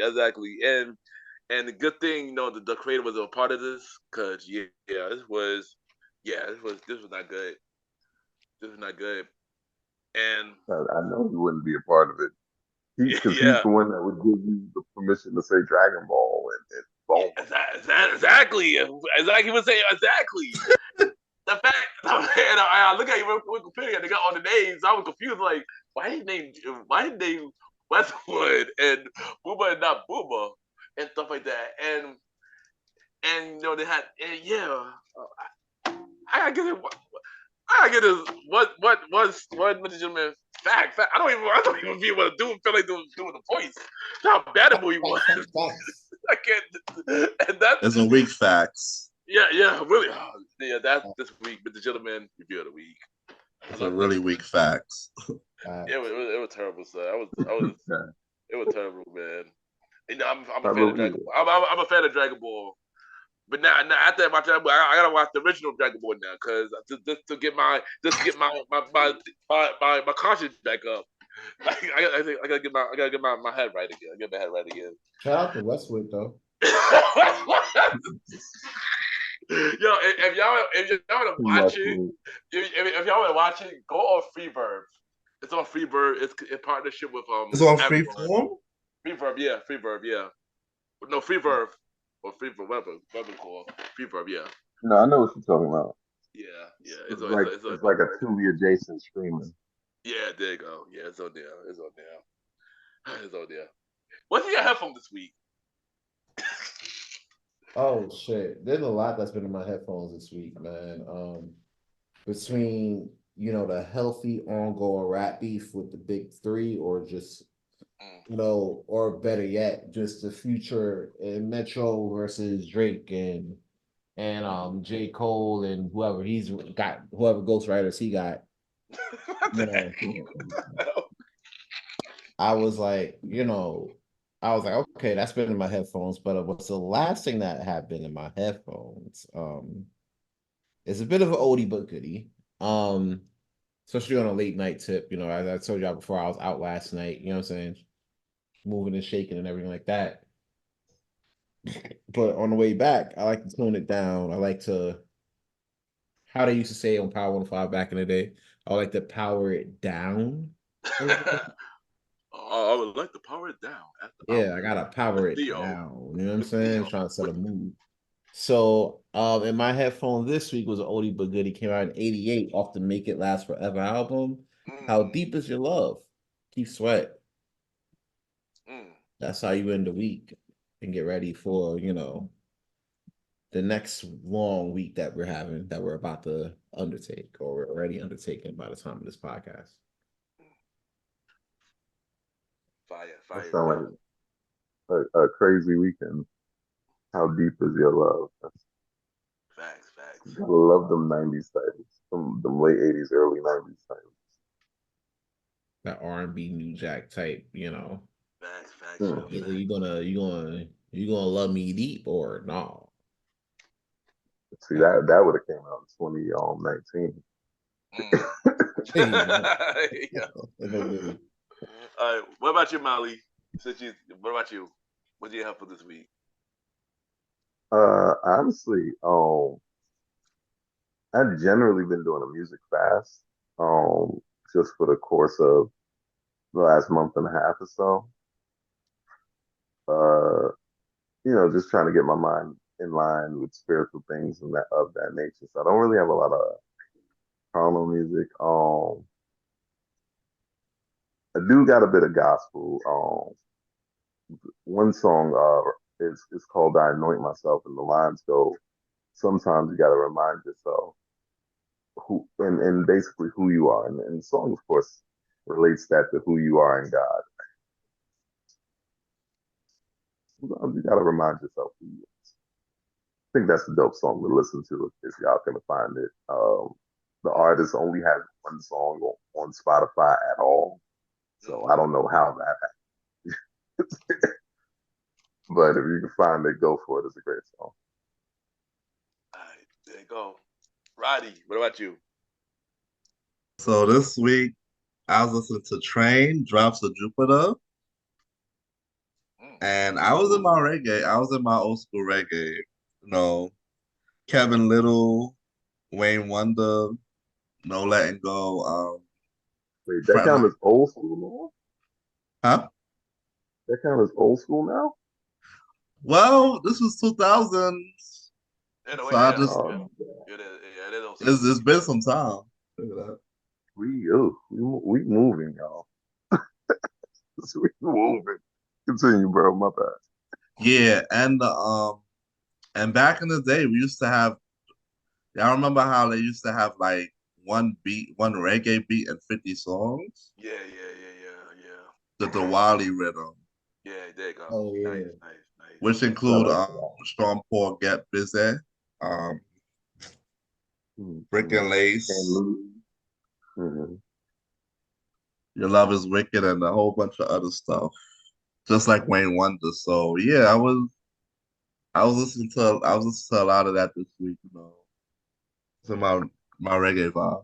And the good thing, the creator was a part of this, cause this was not good. This was not good. And I know he wouldn't be a part of it. Because he's yeah, the one that would give you the permission to say Dragon Ball and Bulma. exactly. Exactly. What saying exactly. The fact, and I look at Wikipedia and they got all the names. I was confused. Like, why did they name Westwood and Booba and not Booba and stuff like that? And they had I gotta get it. I gotta get this. What gentleman fact? I don't even feel able to feel like doing the voice. How bad the movie was. I can't. And that's There's some weak facts. yeah, really. Yeah, that's this week with the gentleman review of the week. It's a really weak facts. It was terrible, sir. It was terrible, man. I'm a I fan of believe Dragon it. Ball. I'm a fan of Dragon Ball. But now after I watch Dragon Ball, I gotta watch the original Dragon Ball now, cause just to get my conscience back up. I gotta get my head right again. I get my head right again. Shout out to Westwood though. Yo, if y'all want to watch it, if y'all want to watch it, go on Freeverb. It's on Freeverb. It's in partnership with It's on Amazon. Freeform? Freeverb, yeah. No, Freeverb or Freeverb, whatever it's called. Freeverb, yeah. No, I know what you're talking about. Yeah. It's like a Tubi adjacent streaming. Yeah, there you go. Yeah, it's on there. It's on there. What's in your headphone this week? Oh shit. There's a lot that's been in my headphones this week, man. Between the healthy ongoing rap beef with the big three, or just or better yet, just the Future and Metro versus Drake and J. Cole and whoever ghostwriters he got. I was like, okay, that's been in my headphones, but what's the last thing that had been in my headphones? It's a bit of an oldie but goodie. Especially on a late night tip. As I told y'all before, I was out last night, you know what I'm saying? Moving and shaking and everything like that. But on the way back, I like to tone it down. I like to, how they used to say on Power 105 back in the day, I like to power it down. I would like to power it down. Yeah, I gotta power it down. You know what I'm saying? Trying to set a mood. So, in my headphones this week was an oldie but goodie. Came out in '88 off the Make It Last Forever album. How Deep Is Your Love? Keith Sweat. That's how you end the week and get ready for the next long week that we're about to undertake, or we're already undertaking by the time of this podcast. Fire. That sounds like a crazy weekend. How deep is your love? Facts. I love them 90s titles, them late 80s, early 90s titles. That R&B New Jack type, Facts. Either you gonna love me deep or no. See, that would have came out in 2019. Yeah. All right. What about you, Molly? What about you? What do you have for this week? Honestly, I've generally been doing a music fast. um, just for the course of the last month and a half or so. Uh, just trying to get my mind in line with spiritual things and that of that nature. So I don't really have a lot of carnal music. I do got a bit of gospel. One song is called "I Anoint Myself," and the lines go, "Sometimes you got to remind yourself who and basically who you are." And the song, of course, relates that to who you are in God. Sometimes you got to remind yourself who you are. I think that's a dope song to listen to if y'all can find it. The artist only has one song on Spotify at all, so I don't know how that happened. But if you can find it, go for it. It's a great song. All right, there you go. Roddy, what about you? So this week I was listening to Train, Drops of Jupiter, Mm. and I was in my reggae. I was in my old school reggae. Kevin Little, Wayne Wonder, No Letting Go. Wait, that count Frontline. as old school now? Huh? That count as old school now? Well, this was 2000s, Yeah, no, so I yeah, just yeah, Um, yeah, it is old school. it's been some time. Look at that. we moving, y'all. We moving. Continue, bro. My bad. Yeah, and back in the day, we used to have. Y'all remember how they used to have like one beat, one reggae beat, and 50 songs? Yeah. The Diwali rhythm, Yeah, there you go. Oh Nice, yeah. nice. which Shout include out to that. Strong Paul, Get Busy, um, Brick and And Lace, Lou. Mm-hmm. Your Love Is Wicked, and a whole bunch of other stuff. Just like Wayne Wonder. So yeah, I was listening to a lot of that this week. To my reggae vibes.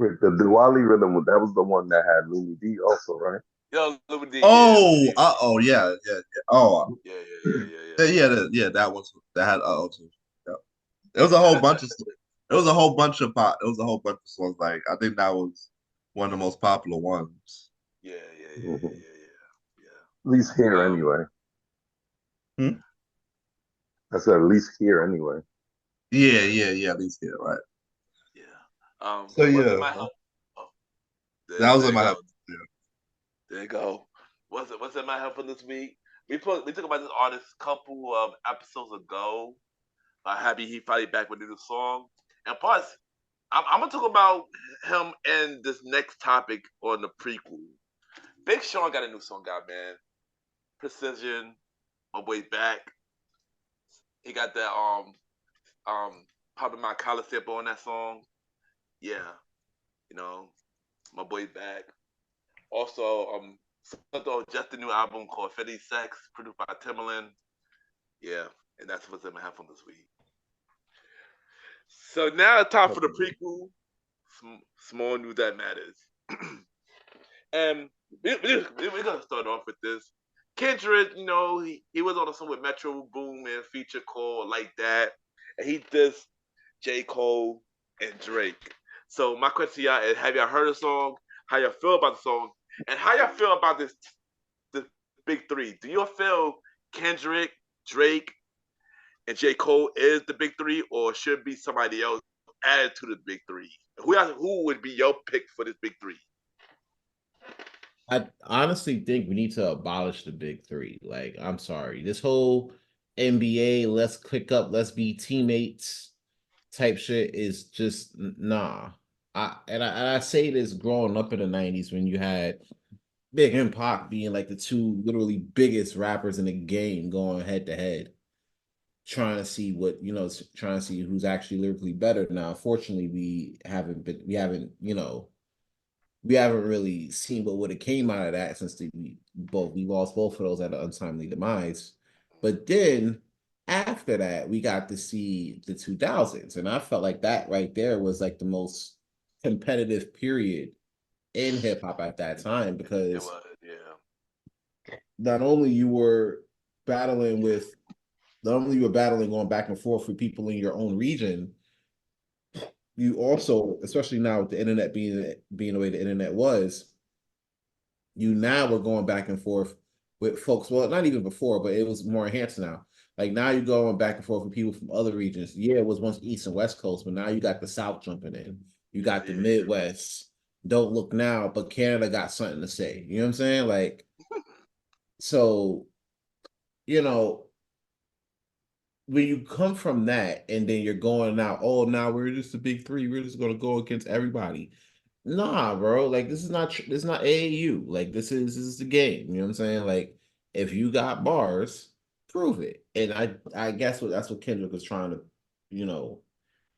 Wait, the Diwali rhythm, that was the one that had Louis D also, right? Yo, Louis D, yeah, Oh, yeah. Oh, yeah. that had too. Yeah. It was a whole bunch of it was a whole bunch of it was a whole bunch of songs. Like I think that was one of the most popular ones. Mm-hmm. Yeah. At least here, anyway. Hmm? I said at least here, anyway. Yeah. At least yeah, right. Yeah. So What's in yeah, my help? Oh, that was there in you my go. head. Yeah. There you go. What's in my help for this week? We talked about this artist a couple of episodes ago. Happy he finally back with a new song. And plus, I'm gonna talk about him and this next topic on the prequel. Big Sean got a new song out, man. Precision, my boy back. He got that Papa My Collar sample on that song. Yeah, you know, my boy back. Also, something just a new album called Fetty Sex, produced by Timbaland. Yeah, and that's what's in my headphone this week. So now it's time for the prequel. Small news that matters. And we're gonna start off with this. Kendrick, he was on a song with Metro Boomin feature called Like That, and he dissed J. Cole and Drake. So my question to y'all is: have y'all heard the song? How y'all feel about the song? And how y'all feel about this big three? Do you feel Kendrick, Drake, and J. Cole is the big three, or should be somebody else added to the big three? Who would be your pick for this big three? I honestly think we need to abolish the big three. Like, I'm sorry. This whole NBA, let's click up, let's be teammates type shit is just nah. I say this growing up in the 90s when you had Big and Pac being like the two literally biggest rappers in the game going head to head, trying to see trying to see who's actually lyrically better. Now, unfortunately, we haven't really seen what would have came out of that since we lost both of those at an untimely demise. But then after that, we got to see the 2000s, and I felt like that right there was like the most competitive period in hip hop at that time It because was, yeah. not only you were battling going back and forth with people in your own region, you also, especially now with the internet being the way the internet was, you now were going back and forth with folks. Well, not even before, but it was more enhanced now. Like now you're going back and forth with people from other regions. Yeah, it was once East and West Coast, but now you got the South jumping in. You got the Midwest. Don't look now, but Canada got something to say. You know what I'm saying? Like, so, you know, when you come from that and then you're going out, oh, now we're just the big three. We're just gonna go against everybody. Nah, bro. Like this is not AAU. Like this is the game. You know what I'm saying? Like if you got bars, prove it. And I guess that's what Kendrick was trying to, you know,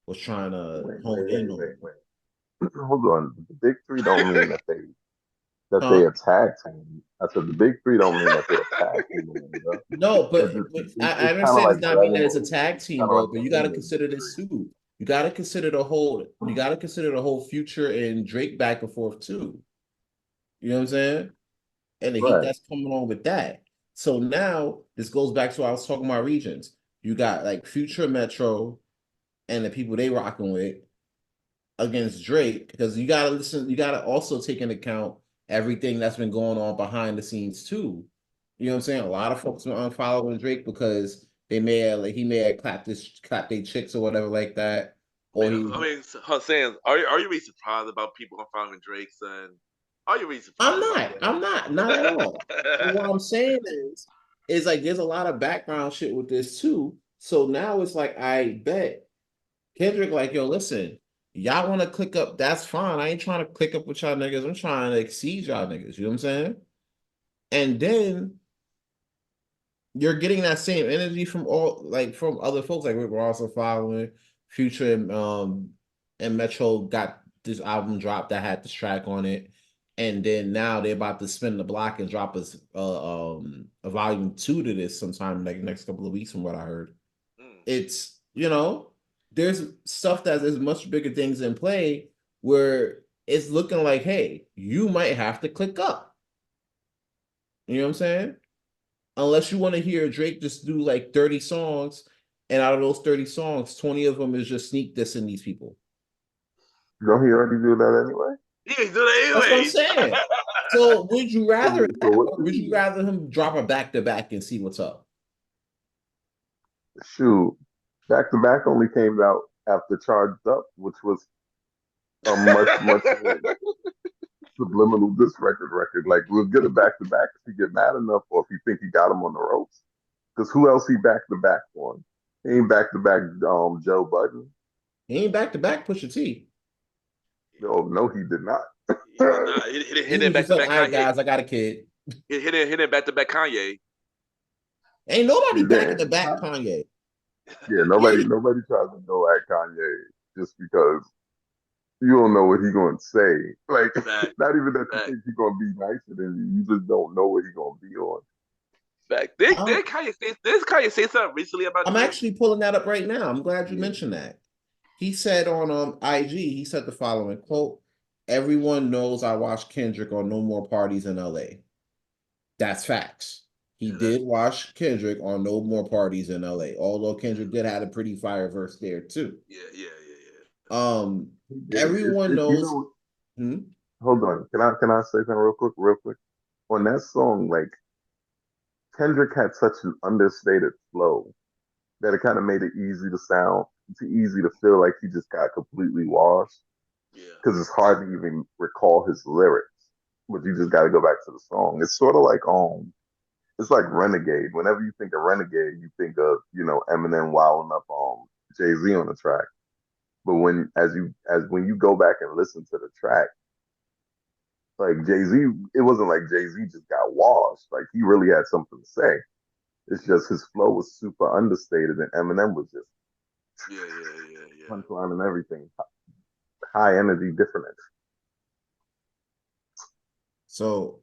was trying to hone in on. Wait. Hold on. The big three don't mean that they Huh? a tag team. I said the big three don't mean that they're a tag team anymore. No, but, It's, but it's, I it's kind of understand like it's not mean that it's a Dragon Ball. tag It's team, kind of bro. like But you got to Dragon Ball consider this too. You got to consider the whole. You got to consider the whole Future and Drake back and forth too. You know what I'm saying? And the heat Right. that's coming on with that. So now this goes back to what I was talking about regions. You got like Future Metro and the people they rocking with against Drake because you gotta listen. You gotta also take into account everything that's been going on behind the scenes too. You know what I'm saying? A lot of folks are unfollowing Drake because they may have like he may have clapped their chicks or whatever like that, or he. I mean, Hassan, are you really surprised about people following Drake, son? Are you really surprised about Not at all. But what that? I'm saying is like there's a lot of background shit with this too. So now it's like I bet Kendrick, like, yo, listen, y'all want to click up, that's fine. I ain't trying to click up with y'all niggas. I'm trying to exceed y'all niggas. You know what I'm saying? And then you're getting that same energy from all like from other folks. Like we're also following Future and Metro got this album dropped that had this track on it. And then now they're about to spin the block and drop us a volume 2 to this sometime like next couple of weeks from what I heard. Mm. It's there's stuff that there's much bigger things in play where it's looking like, hey, you might have to click up. You know what I'm saying? Unless you want to hear Drake just do like 30 songs, and out of those 30 songs, 20 of them is just sneak dissing these people. Don't he already do that anyway? He ain't do that That's what I'm anyways. saying. So would you rather So that, what's or the would you rather him drop a back to back and see what's up? shoot? Back to back only came out after Charged Up, which was a much more subliminal diss record. Like we'll get it back to back if he get mad enough, or if you think he got him on the ropes. Because who else he back to back on? He ain't back to back Joe Budden. He ain't back to back Pusha T. No, he did not. He did not. He He hit was it back just to like, back all right, Kanye. guys, I got a kid. He hit it back to back Kanye. Ain't nobody back Yeah, in the back Kanye. yeah. Yeah, Nobody tries to go at Kanye just because you don't know what he gonna say. Like, Back, not even that you back, think he gonna be nicer than you. You just don't know what he gonna be on. back. I'm, Did Kanye say something recently about I'm Drake? actually pulling that up right now. I'm glad you Yeah. mentioned that. He said on IG, he said the following quote: "Everyone knows I watched Kendrick on No More Parties in LA." That's facts. He Yeah, that's did watch Kendrick on No More Parties in LA, although Kendrick did have a pretty fire verse there too. yeah. Um, everyone You knows. know, Hmm? hold on. Can I say something real quick? On that song, like Kendrick had such an understated flow that it kind of made it easy to sound, too easy to feel like he just got completely washed Yeah. because it's hard to even recall his lyrics. But you just got to go back to the song. It's sort of like it's like Renegade. Whenever you think of Renegade, you think of Eminem wilding up Jay-Z on the track. But when you go back and listen to the track, like Jay-Z, it wasn't like Jay-Z just got washed. Like he really had something to say. It's just his flow was super understated, and Eminem was just Yeah. punchline and everything, high energy, different. So,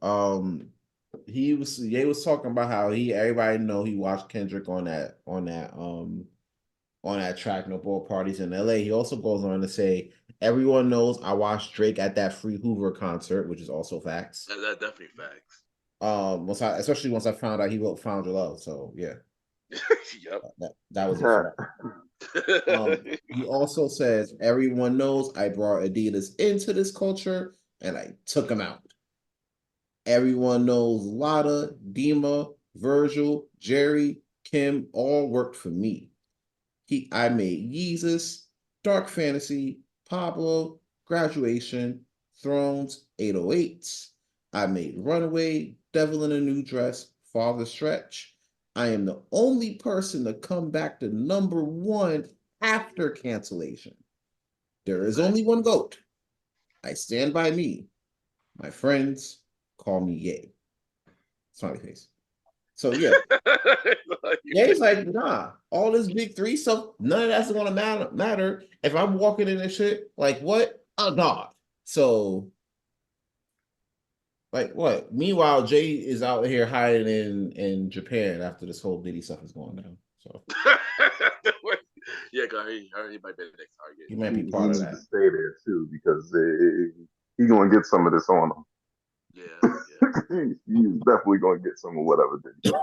Ye was talking about how everybody know he watched Kendrick on that track, No More Parties in LA. He also goes on to say, everyone knows I watched Drake at that Free Hoover concert, which is also facts. That definitely facts. Especially once I found out he wrote Found Your Love. So yeah, Yep. that was a fact. He also says, everyone knows I brought Adidas into this culture and I took them out. Everyone knows Lotta, Dima, Virgil, Jerry, Kim all worked for me. I made Yeezus, Dark Fantasy, Pablo, Graduation, Thrones, 808s. I made Runaway, Devil in a New Dress, Father Stretch. I am the only person to come back to #1 after cancellation. There is only one GOAT. I stand by me. My friends call me Ye. Smiley face. So yeah, Ye's like, nah, all this big three stuff, none of that's gonna matter. If I'm walking in this shit, like what? A god. So like what? Meanwhile, Jay is out here hiding in Japan after this whole Diddy stuff is going down. So yeah, he might be the next target. he might be He part of needs that. to stay there too because he gonna get some of this on him. Yeah. He's definitely gonna get some of whatever Diddy.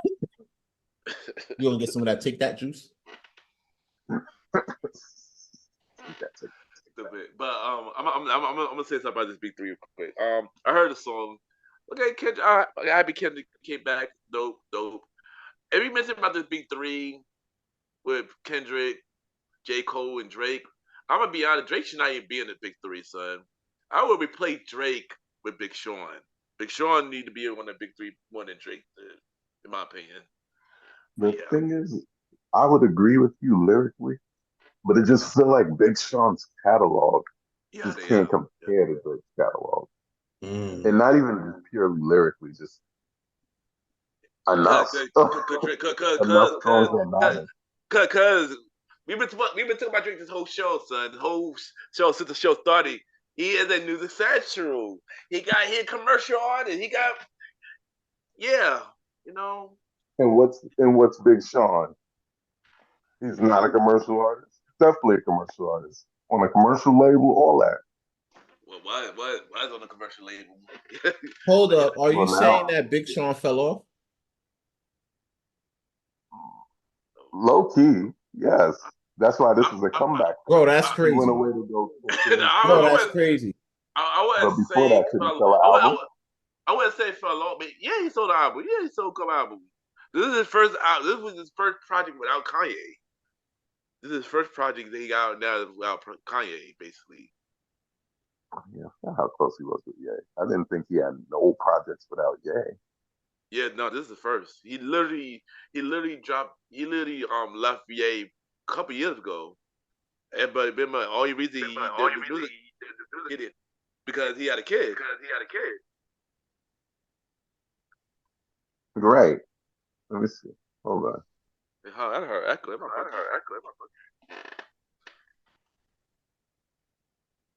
You gonna get some of that take that juice? But I'm gonna say something about this big three real quick. I heard the song. Okay, Kendrick. Happy Kendrick came back. Dope. Every mention about this big three with Kendrick, J. Cole, and Drake. I'm gonna be honest. Drake should not even be in the big three, son. I would replace Drake with Big Sean. Big Sean need to be in one of the big three more than Drake did, in my opinion. The thing is, I would agree with you lyrically, but it just feel like Big Sean's catalog just can't compare to Drake's catalog. And not even just purely lyrically, just enough. Enough songs that matter. Cause we've been talking about Drake this whole show, son. The whole show since the show started. He is a music sensual. He a commercial artist. He got you know. And what's Big Sean? He's not a commercial artist. Definitely a commercial artist. On a commercial label, all that. Well, why is on a commercial label? Hold up. Are you saying that Big Sean fell off? Low key, yes. That's why this is a comeback. Bro, that's crazy. He went away to go. Bro, that's crazy. I but before that, couldn't sell an album. I wouldn't say fell off, but yeah, he sold an album. Yeah, he sold a couple albums. This is his first album. This was his first project without Kanye. This is his first project that he got now without Kanye, basically. Yeah, how close he was with Ye. I didn't think he had no projects without Ye. Yeah, no, this is the first. He literally left Ye a couple years ago. But the only reason he did it because he had a kid. Right. Let me see. Hold on. I heard echo.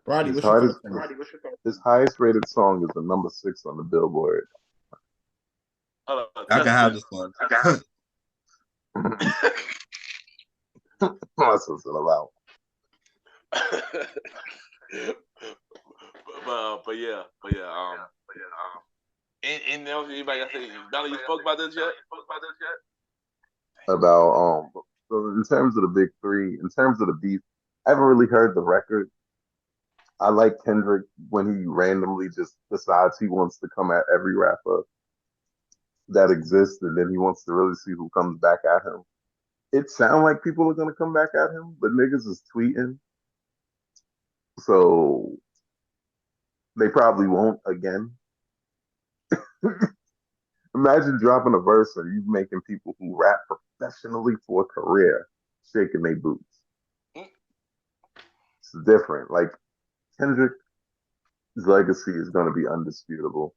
Roddy, what's your thoughts? His highest rated song is the #6 on the Billboard. I can have this one. That's what's about. but yeah. And anybody got to say, Donnie, you spoke about this yet? About in terms of the big three, in terms of the beef, I haven't really heard the record. I like Kendrick when he randomly just decides he wants to come at every rapper that exists, and then he wants to really see who comes back at him. It sounds like people are gonna come back at him, but niggas is tweeting, so they probably won't again. Imagine dropping a verse and you making people who rap professionally for a career shaking their boots. It's different. Like Kendrick's legacy is going to be undisputable.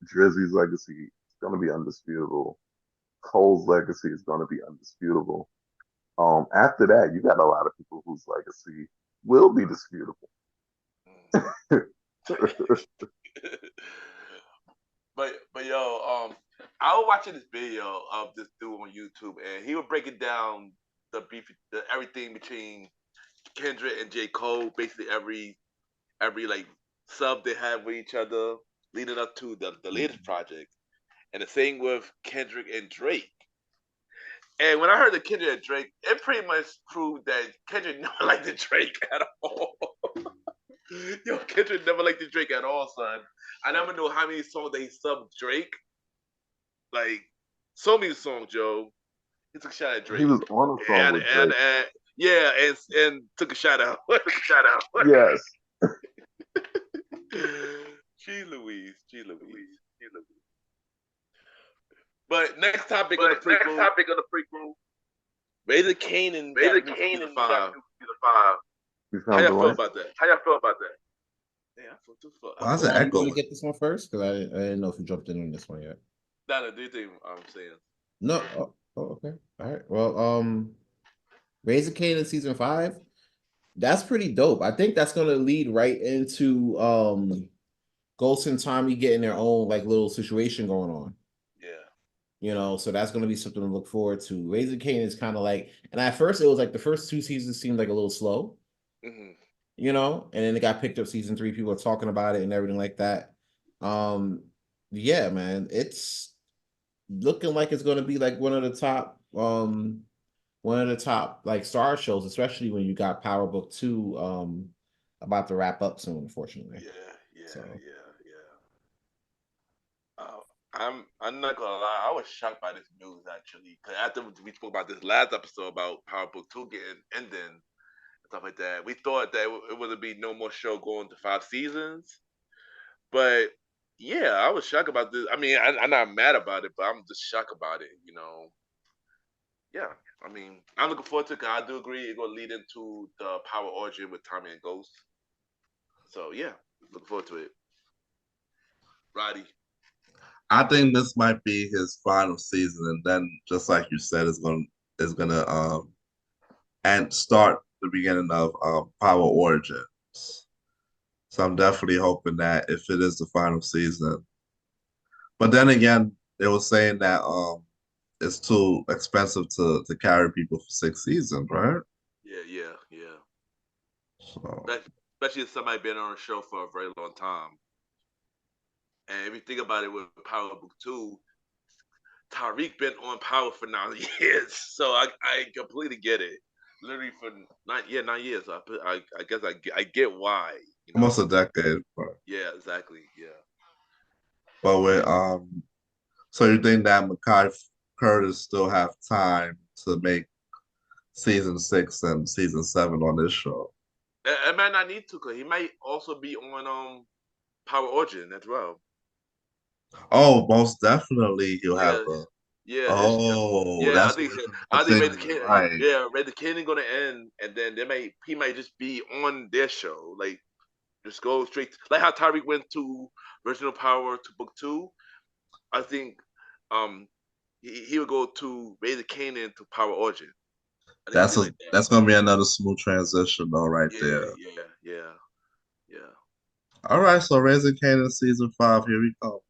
Drizzy's legacy is going to be undisputable. Cole's legacy is going to be undisputable. After that, you got a lot of people whose legacy will be disputable. But yo, I was watching this video of this dude on YouTube, and he was breaking down the beef, everything between Kendrick and J. Cole, basically every like sub they have with each other, leading up to the latest project, and the same with Kendrick and Drake. And when I heard the Kendrick and Drake, it pretty much proved that Kendrick never liked the Drake at all. Yo, Kendrick never liked the Drake at all, son. I never know how many songs they subbed Drake. Like, so many songs, Joe. He took a shot at Drake. He was on a song with Drake. Yeah, and took a shot out. Shout out. Yes. Gee Louise. But next topic on the prequel. Raising Kanan. Season 5. How y'all feel about that? Yeah, I feel too far. Why is it I'm echo? going to get this one first because I didn't know if you jumped in on this one yet. No, do you think I'm saying? No. Okay. All right. Well, Raising Kanan season 5. That's pretty dope. I think that's going to lead right into Ghost and Tommy getting their own like little situation going on. Yeah. So that's going to be something to look forward to. Raising Kanan is kind of like, and at first it was like the first 2 seasons seemed like a little slow. Mm-hmm. And then it got picked up season 3. People are talking about it and everything like that. Yeah, man, it's looking like it's going to be like one of the top like star shows, especially when you got Power Book 2 about to wrap up soon, unfortunately. Yeah. So. I'm not gonna lie, I was shocked by this news actually, because after we spoke about this last episode about Power Book 2 getting ending and stuff like that, we thought that it wouldn't be no more show going to 5 seasons. But yeah, I was shocked about this. I mean, I'm not mad about it, but I'm just shocked about it. Yeah, I mean, I'm looking forward to it. 'Cause I do agree it's gonna lead into the Power Origin with Tommy and Ghost. So yeah, looking forward to it. Roddy. I think this might be his final season, and then just like you said, is gonna and start the beginning of Power Origins. So I'm definitely hoping that if it is the final season. But then again, they were saying that it's too expensive to carry people for 6 seasons, right? Yeah. So Especially if somebody been on a show for a very long time. And if you think about it with Power Book 2, Tariq been on Power for 9 years. So I completely get it. Literally for 9 years. I guess I get why. almost a decade. But, Yeah, exactly. Yeah. but with so you think that Makai Curtis still have time to make season 6 and season 7 on this show? It might not need to, because he might also be on Power Origin as well. Oh, most definitely he'll have a. Yeah. Oh, I that's think what Raising thinking, Kanan. right? Yeah, Raising Kanan gonna end, and then he might just be on their show, like just go straight like how Tyreek went to Original Power to Book 2. I think he would go to Raising Kanan to Power Origin. That's gonna be another smooth transition though, right there. Yeah. All right, so Raising Kanan season 5, here we go.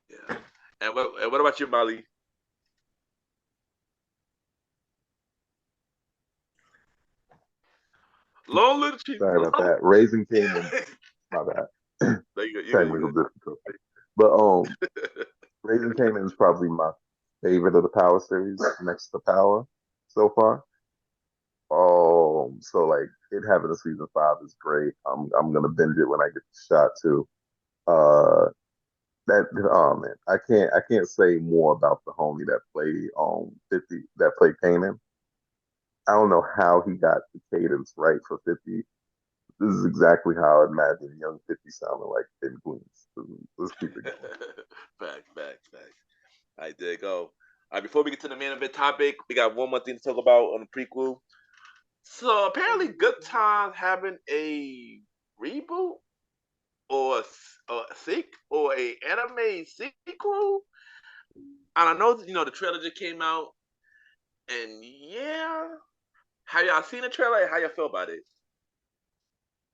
Yeah. And what about you, Molly? Long little chief. Sorry about that. Raising Kanan. My bad. Technical difficulty. But Raising Kanan is probably my favorite of the Power series, next to Power so far. So like it having a season 5 is great. I'm gonna binge it when I get the shot too. That man, I can't say more about the homie that played 50 that played Kanan. I don't know how he got the cadence right for 50. This is exactly how I imagine young 50 sounding like in Queens. Let's keep it going. Facts. All right, there you go. All right, before we get to the main event topic, we got one more thing to talk about on the prequel. So apparently, Good Times having a reboot or a sequel or a anime sequel. And I know the trailer just came out, and yeah, have y'all seen the trailer? How y'all feel about it?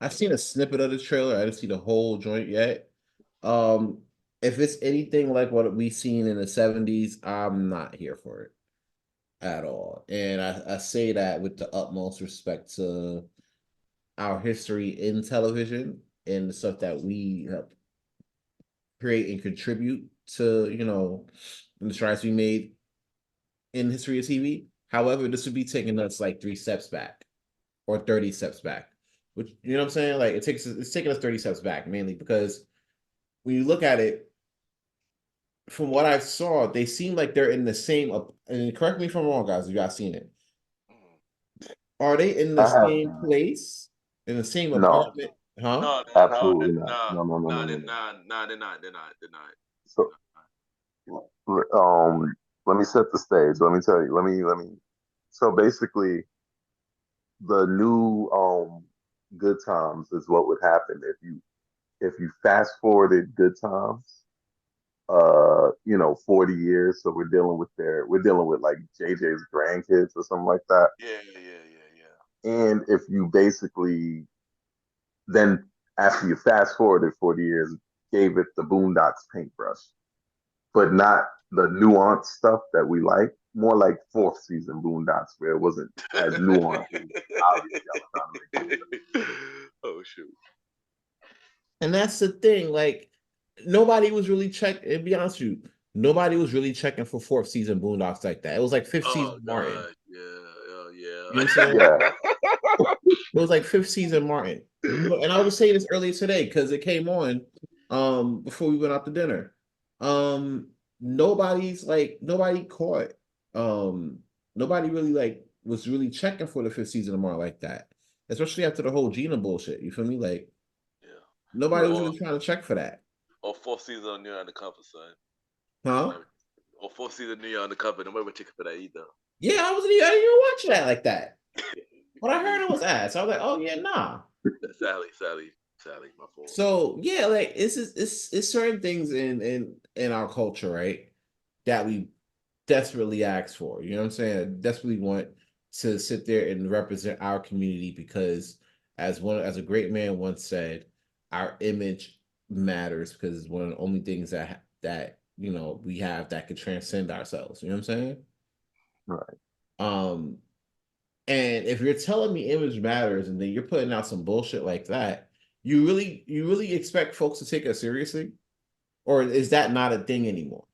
I've seen a snippet of the trailer. I didn't see the whole joint yet. If it's anything like what we seen in the 70s, I'm not here for it at all. And I say that with the utmost respect to our history in television and the stuff that we create and contribute to, and the strides we made in history of TV. However, this would be taking us like 3 steps back or 30 steps back. Which, you know what I'm saying? Like it's taking us 30 steps back, mainly because when you look at it, from what I saw, they seem like they're in the same. And correct me if I'm wrong, guys. If y'all seen it, are they in the I have same place, in the same no, apartment? Huh? No, no, no, absolutely not. no, No, no, no, no, no, no, they're no. not. No, they're not. They're not. They're not. So, let me set the stage. Let me tell you. Let me. So basically, the new Good Times is what would happen if you fast forwarded Good Times, 40 years. So we're dealing with like JJ's grandkids or something like that. Yeah, yeah, yeah, yeah. And if you basically then after you fast forwarded 40 years, gave it the Boondocks paintbrush, but not the nuanced stuff that we like. More like fourth season Boondocks, where it wasn't as nuanced. Obviously, I was trying to make it. Oh shoot. And that's the thing. Like nobody was really checking. To be honest with you, nobody was really checking for fourth season Boondocks like that. It was like fifth Oh season Martin. god. Yeah. Oh You know what I'm yeah. saying? Yeah, It was like fifth season Martin. And I was saying this earlier today because it came on before we went out to dinner. Nobody caught nobody really like was really checking for the fifth season of Martin like that. Especially after the whole Gina bullshit. You feel me? Like Yeah. nobody was right. really trying to check for that. Or fourth season on New York Undercover, son. Huh? Or fourth season New York Undercover. Nobody would check for that either. Yeah, I didn't even watch that like that. But I heard it was ass. I was like, oh yeah, nah. Sally, my fault. So yeah, like it's certain things in our culture, right? That we desperately ask for. You know what I'm saying? I desperately want to sit there and represent our community because as a great man once said, our image matters because it's one of the only things that we have that could transcend ourselves. You know what I'm saying? Right. Um, and if you're telling me image matters and then you're putting out some bullshit like that, you really expect folks to take us seriously? Or is that not a thing anymore?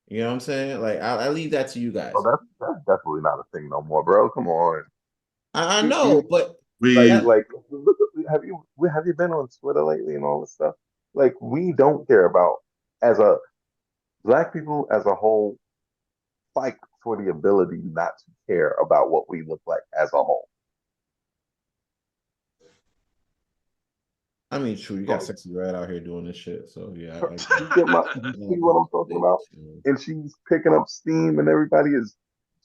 You know what I'm saying? Like I leave that to you Oh, guys. that's definitely not a thing no more, bro. Come on. I You know, but like We that like look have you been on Twitter lately and all this stuff? Like we don't care about as a black people as a whole fight for the ability not to care about what we look like as a whole. I mean true, you got Like sexy red out here doing this shit. So yeah, you see what I'm talking about? And she's picking up steam and everybody is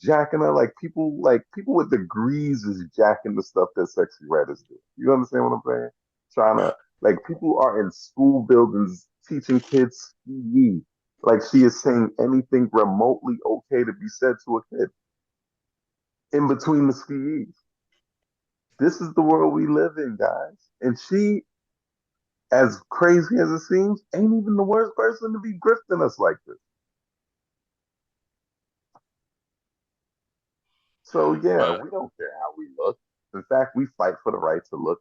jacking her. Like people with degrees is jacking the stuff that Sexy Red is doing. You understand what I'm saying? Trying to like people are in school buildings teaching kids ski. Like she is saying anything remotely okay to be said to a kid in between the skis. This is the world we live in, guys. And she, as crazy as it seems, ain't even the worst person to be grifting us like this. So yeah, But we don't care how we look. In fact, we fight for the right to look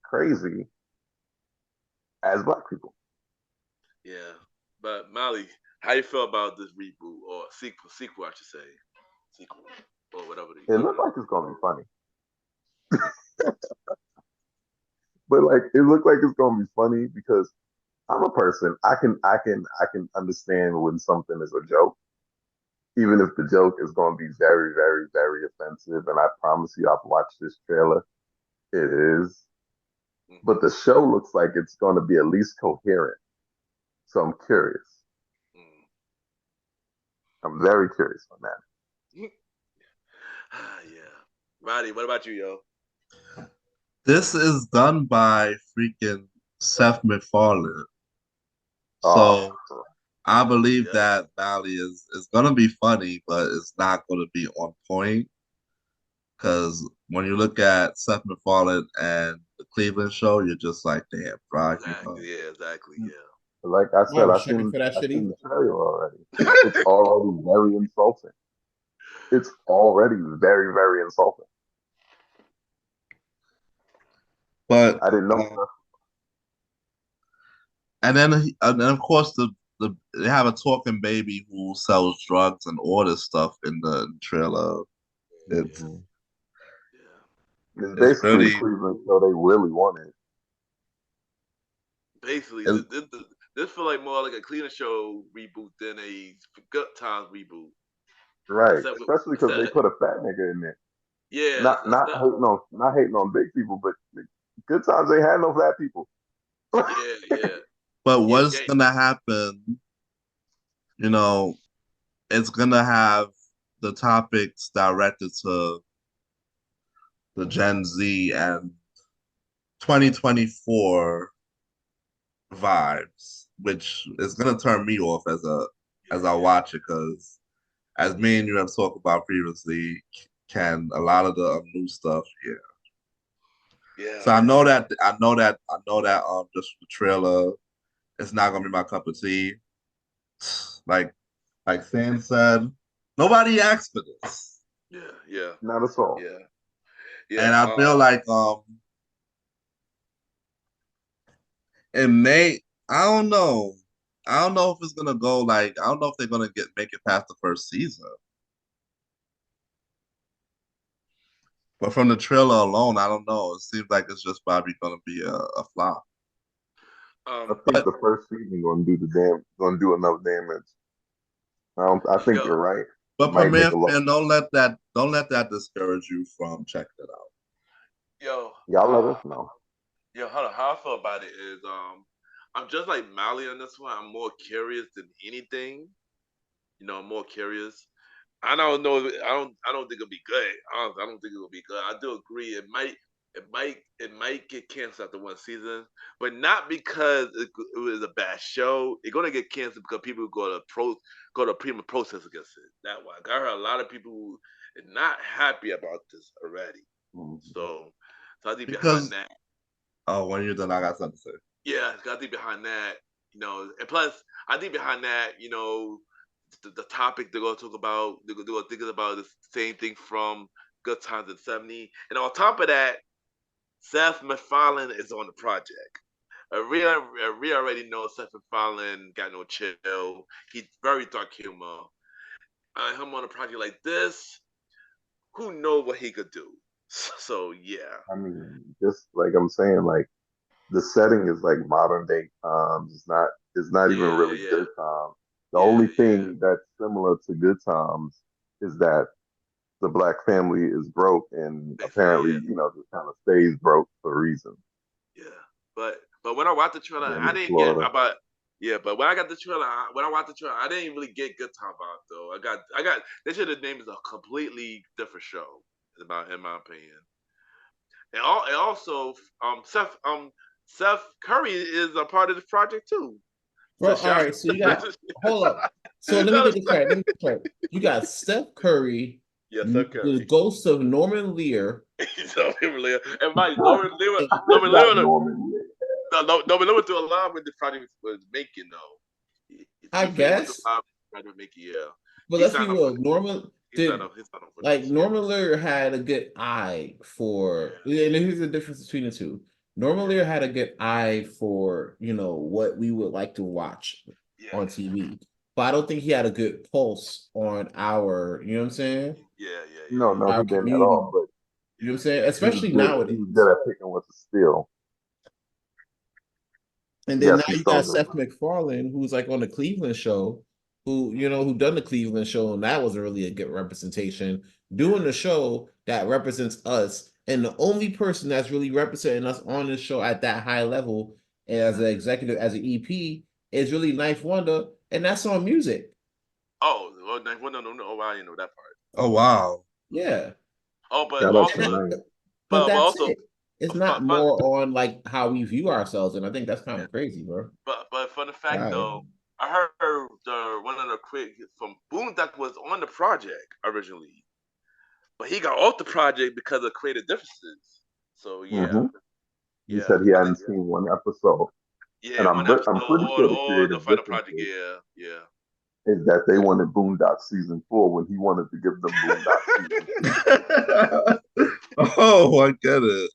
crazy as black people. yeah. But Molly, how you feel about this reboot or sequel I should say. Sequel. Or whatever they It call looked it. like it's gonna be funny, but like it looked like it's gonna be funny because I'm a person. I can understand when something is a joke, even if the joke is gonna be very, very, very offensive. And I promise you, I've watched this trailer. It is, but the show looks like it's gonna be at least coherent. So I'm curious. Mm. I'm very curious on that. Yeah. Roddy, what about you, yo? this is done by freaking Seth MacFarlane. Oh, So I believe Yeah. that Valley is gonna be funny, but it's not gonna be on point. Because when you look at Seth MacFarlane and the Cleveland show, you're just like, damn, bro, Exactly. Yeah, exactly. Yeah. like I I said, was checking for that I've shit seen either. the trailer already. It's already very insulting. It's already very, very insulting. But I didn't know. and then of course they have a talking baby who sells drugs and all this stuff in the trailer. It's Mhm. Yeah. It's it's basically the really Cleveland show they really wanted. Basically, it's, this feel like more like a Cleaner Show reboot than a Good Times reboot. Right. Except, Especially because they except put a fat nigga in there. yeah, Not not hating on not hating on big people, but good times they had no fat people. yeah, yeah, but yeah, what's gonna happen? You know, it's gonna have the topics directed to the Gen Z and 2024 vibes, which is gonna turn me off as I yeah, watch it because as me and you have talked about previously, can a lot of the new stuff, yeah. yeah. So I know that just the trailer, it's not gonna be my cup of tea. Like Sam said, nobody asked for this. Yeah, yeah, Not at all. yeah, yeah. And I feel like it may I don't know. I don't know if it's gonna go like I don't know if they're gonna make it past the first season. But from the trailer alone, I don't know. It seems like it's just probably gonna be a flop. I Um, think But the first season gonna do enough damage. I think yo, you're right. It but might make Premier a look. fan, don't let that discourage you from checking it out. yo, Y'all let us know. yo, hold on. How I feel about it is, I'm just like Mally on this one. I'm more curious than anything. I'm more curious. I don't know. I don't think it'll be good. Honestly, I don't think it'll be good. I do agree. It might get canceled after one season, but not because it was a bad show. It's gonna get canceled because people go to prima process against it. That why I heard a lot of people who are not happy about this already. Mhm. So I think behind Because that, when you're done, I got something to say. yeah, I think behind that, and plus I think behind that, the topic they're gonna talk about, they're gonna think about the same thing from Good Times in '70, and on top of that, Seth MacFarlane is on the project. We already know Seth MacFarlane got no chill. He's very dark humor. Him on a project like this, who knows what he could do? So yeah, I mean, just like I'm saying, like the setting is like modern day times. It's not even yeah, really yeah, good times. The yeah, only yeah, thing that's similar to good times is that the black family is broke and basically, apparently, yeah. just kind of stays broke for a reason. Yeah, but when I watched the trailer, And then I in didn't get Florida. about yeah. But when I got the trailer, when I watched the trailer, I didn't really get Good Time out though. I got they should have named it a completely different show, in my opinion. And also, Seth Curry is a part of this project too. So Bro, all shout. right. So you got hold up. So let me get this right. Let me get this right. You got Steph Curry, Yeah, Seth the Curry. ghost of Norman Lear. So, and Mike, and- Not Norman. Norman Lewis do a lot with the project was making though. I He was guess, a lot with the project making, yeah. but He let's be signed up for real. Norman did he signed up for like this, yeah. Norman Lear had a good eye for, and here's the difference between the two. Norman Lear had a good eye for what we would like to watch Yeah, on TV, but I don't think he had a good pulse on our, you know what I'm saying, yeah, yeah, No, yeah, no, our he didn't at community. all. But You know what I'm yeah, saying, yeah. he was especially good. He nowadays. was good at picking what to steal. And then Yes, now he you got stole it. Seth MacFarlane, who's like on the Cleveland show, who done the Cleveland show, and that wasn't really a good representation. Doing the show that represents us, and the only person that's really representing us on this show at that high level as an executive, as an EP, is really Knife Wonder, and that's on music. Oh, well, no, wow, you know that part. Oh wow. Yeah. Oh, but Shout out to also, Knight. But but that's also, it. It's not fun, more on like how we view ourselves, and I think that's kind yeah. of crazy, bro. But for the fact All right. though, I heard one of the quick from Boondock was on the project originally, but he got off the project because of creative differences. So yeah, hmm He yeah, said he I think hadn't seen one episode, and yeah, one I'm episode pretty sure the or the creative final project. differences Yeah, yeah. is that they wanted Boondock season 4 when he wanted to give them Boondock season 2. Oh, I get it.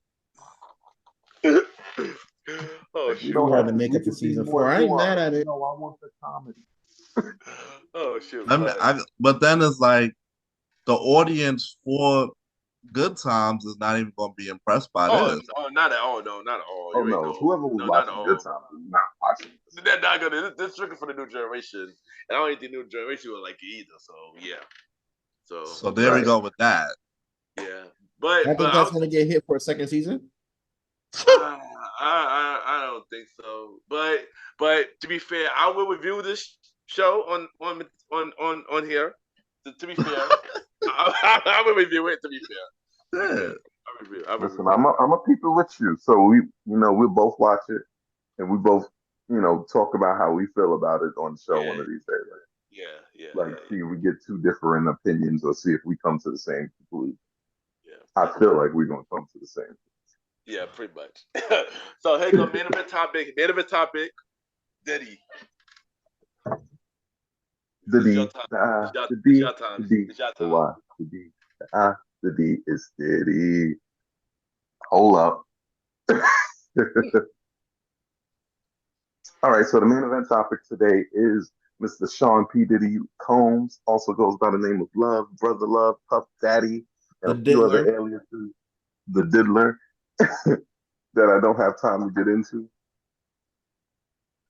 Oh Like, we shoot. don't wanted have to to. make We it to could be season more 4. I ain't mad nuanced. at it. No, I want the comedy. Oh shoot. I mean, but then it's like the audience for Good Times is not even going to be impressed by Oh, this. no, not at all. No, not at all. Oh You ain't no, know. whoever was No, not at watching Good all. Times was not watching this. They're not gonna. This strictly for the new generation, and I don't even think the new generation will like it either. So yeah. So So there we Right. go with that. yeah, I but think that's gonna get hit for a second season. I don't think so. But to be fair, I will review this show on here. To be fair, I will review it. To be fair, Yeah. I will Listen, review it. I'm a people with you, so we'll both watch it, and we both, talk about how we feel about it on the show one Yeah, of these days. Like, see if we get two different opinions, or see if we come to the same conclusion. I yeah. feel like we're gonna come to the same. Yeah, pretty much. So here go main event topic. Main event topic. Diddy. The It's your D, time. the I, It's your, the it's D, your time. the D, It's your the time. Y, the D, the I, the D is Diddy. Hold up. All right, so the main event topic today is Mr. Sean P. Diddy Combs, also goes by the name of Love, Brother Love, Puff Daddy, and The a few other diddler. aliases. The Diddler, that I don't have time to get into.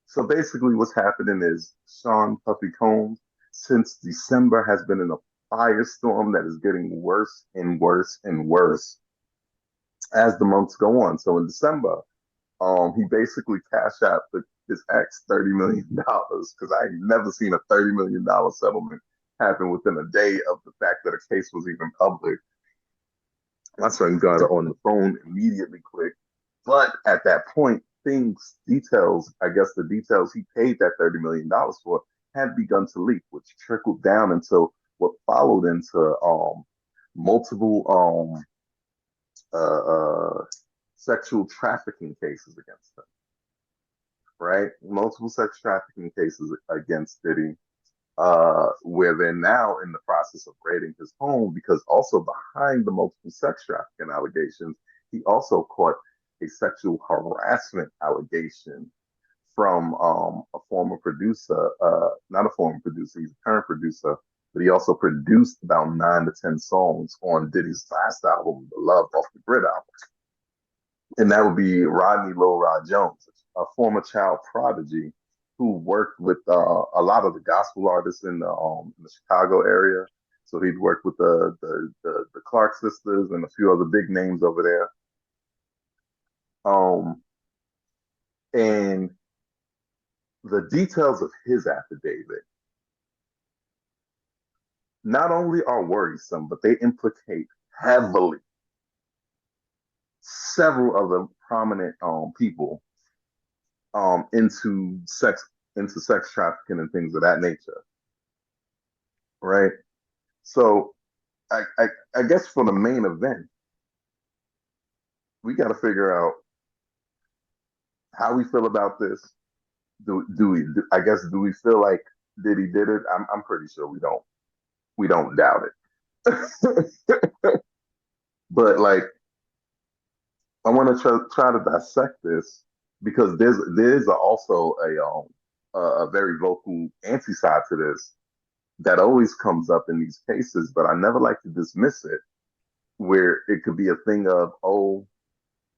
So basically, what's happening is Sean Puffy Combs, since December, has been in a firestorm that is getting worse and worse and worse as the months go on. So in December, he basically cashed out his ex $30 million, because I ain't never seen a $30 million settlement happen within a day of the fact that a case was even public. My son got it on the phone immediately quick. But at that point, I guess the details he paid that $30 million for had begun to leak, which trickled down into what followed into multiple sexual trafficking cases against him, right? Multiple sex trafficking cases against Diddy, where they're now in the process of raiding his home, because also behind the multiple sex trafficking allegations, he also caught a sexual harassment allegation from a former producer, not a former producer, he's a current producer, but he also produced about 9 to 10 songs on Diddy's last album, the Love Off the Grid album. And that would be Rodney Lil Rod Jones, a former child prodigy who worked with a lot of the gospel artists in the Chicago area. So he'd worked with the Clark sisters and a few other big names over there. And the details of his affidavit not only are worrisome, but they implicate heavily several other prominent people into sex trafficking and things of that nature, right? So I guess for the main event, we got to figure out how we feel about this. I guess, do we feel like Diddy did it? I'm pretty sure we don't doubt it. But like, I want to try to dissect this, because there's also a very vocal anti side to this that always comes up in these cases, but I never like to dismiss it, where it could be a thing of, oh,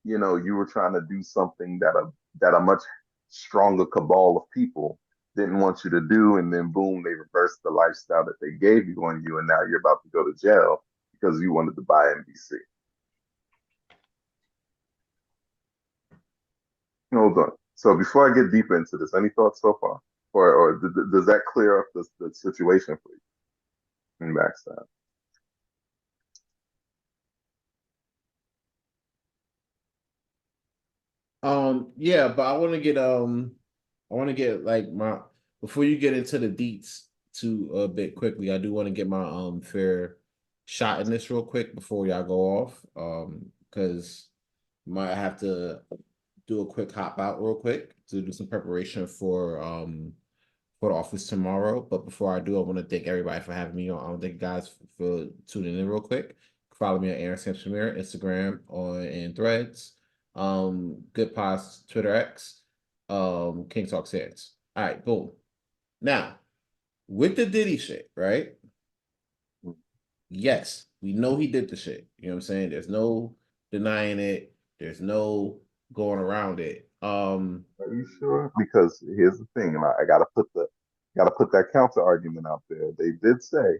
you were trying to do something that a much stronger cabal of people didn't want you to do, and then boom, they reversed the lifestyle that they gave you on you, and now you're about to go to jail because you wanted to buy NBC. Hold on. So before I get deeper into this, any thoughts so far, or does that clear up the situation for you in backstab? Yeah, but I want to get like my before you get into the deets too a bit quickly. I do want to get my fair shot in this real quick before y'all go off. Because might have to do a quick hop out real quick to do some preparation for the office tomorrow. But before I do, I want to thank everybody for having me on. I want to thank you guys for tuning in real quick. Follow me on Aaron Sampson Instagram and Threads. Good Pods, Twitter X, King Talk Sands. All right, boom. Now, with the Diddy shit, right? Yes, we know he did the shit. You know what I'm saying? There's no denying it. There's no going around it. Are you sure? Because here's the thing, and I gotta put that counter argument out there. They did say,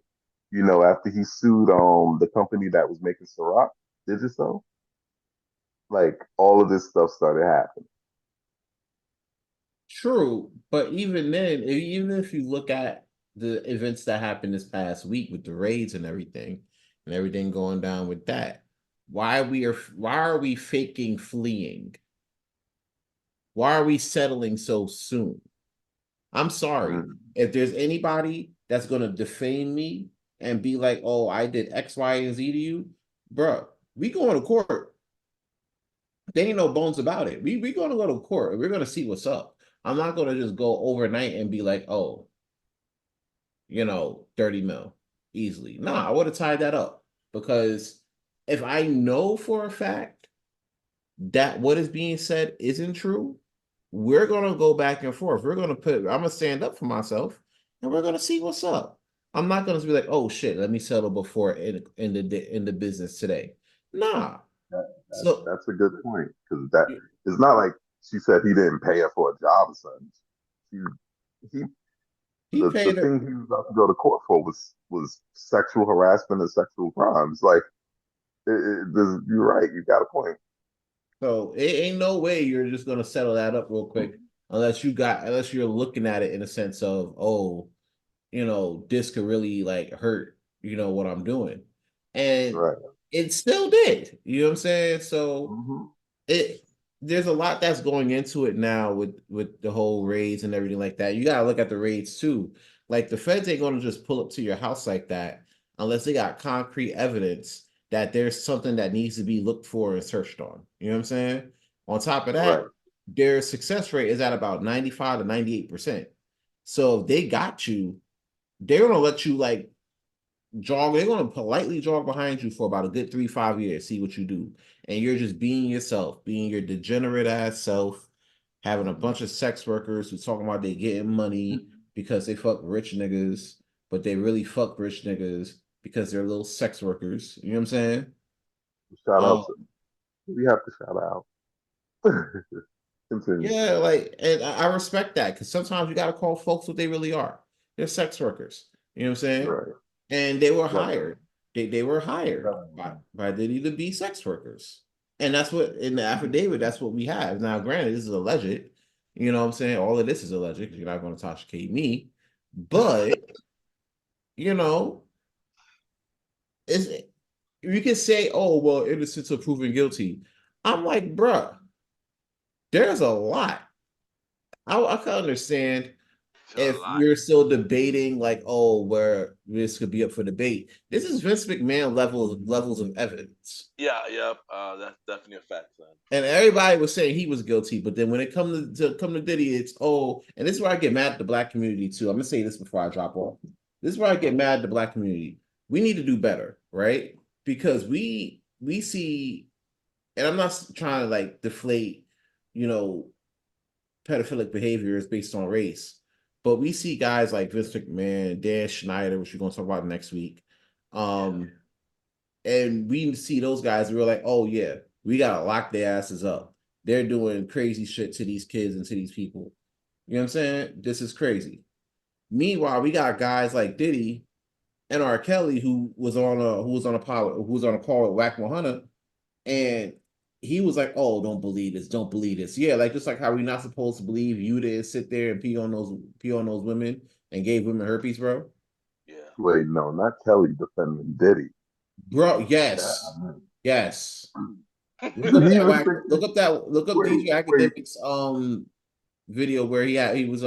after he sued the company that was making Ciroc, did you so? Like all of this stuff started happening. True, but even then, even if you look at the events that happened this past week with the raids and everything going down with that, why are we faking fleeing? Why are we settling so soon? I'm sorry. Mm. If there's anybody that's gonna defame me and be like, "Oh, I did X, Y, and Z to you," bro, we going to court. There ain't no bones about it. We gonna go to court. We're gonna see what's up. I'm not gonna just go overnight and be like, "Oh, 30 mil easily." Nah, I would have tied that up because if I know for a fact that what is being said isn't true, we're gonna go back and forth. I'm gonna stand up for myself and we're gonna see what's up. I'm not gonna be like, oh shit, let me settle before in the business today. Nah. So That's a good point because that it's not like she said he didn't pay her for a job or something. He, he he the paid her. thing he was about to go to court for was sexual harassment and sexual crimes. Like you're right, you got a point. So it ain't no way you're just gonna settle that up real quick unless you're looking at it in a sense of, oh, this could really like hurt, what I'm doing. And Right. it still did. You know what I'm saying? So Hmm. it there's a lot that's going into it now with the whole raids and everything like that. You gotta look at the raids too. Like the feds ain't gonna just pull up to your house like that unless they got concrete evidence that there's something that needs to be looked for and searched on. You know what I'm saying? On top of Right. that, their success rate is at about 95 to 98%. So if they got you, they're gonna let you like jog. They're gonna politely jog behind you for about a good 3, 5 years, see what you do, and you're just being yourself, being your degenerate ass self, having a bunch of sex workers who talking about they getting money because they fuck rich niggas, but they really fuck rich niggas because they're little sex workers. You know what I'm saying? Shout out Um, to we have to shout out. Continue. yeah, like, and I respect that because sometimes you gotta call folks what they really are. They're sex workers. You know what I'm saying? Right. And they were Definitely. hired. They were hired Definitely. by Diddy to be sex workers. And that's what in the affidavit, that's what we have. Now, granted, this is alleged. You know what I'm saying? All of this is alleged because you're not going to toxicate me. But, you know, is you can say, oh, well, innocent until proven guilty. I'm like, bruh, there's a lot. I can understand It's a if lot. you're still debating, like, oh, where this could be up for debate. This is Vince McMahon levels of evidence. Yeah, yep. That's definitely a fact, son. And everybody was saying he was guilty, but then when it comes to Diddy, it's and this is where I get mad at the black community too. I'm gonna say this before I drop off. This is where I get mad at the black community. We need to do better, right? Because we see, and I'm not trying to like deflate, you know, pedophilic behaviors based on race, but we see guys like Vince McMahon, Dan Schneider, which we're gonna talk about next week. Yeah. And we see those guys, and we're like, oh yeah, we gotta lock their asses up. They're doing crazy shit to these kids and to these people. You know what I'm saying? This is crazy. Meanwhile, we got guys like Diddy and R. Kelly who was on a call with Whack 100, and he was like, "Oh, don't believe this, don't believe this." Yeah, like just like how we're not supposed to believe you didn't sit there and pee on those women and gave women herpes, bro. Yeah. Wait, no, not Kelly defending Diddy. Bro, That, yes, I mean, yes. did he even Look up wait, DJ wait, Academics video where he was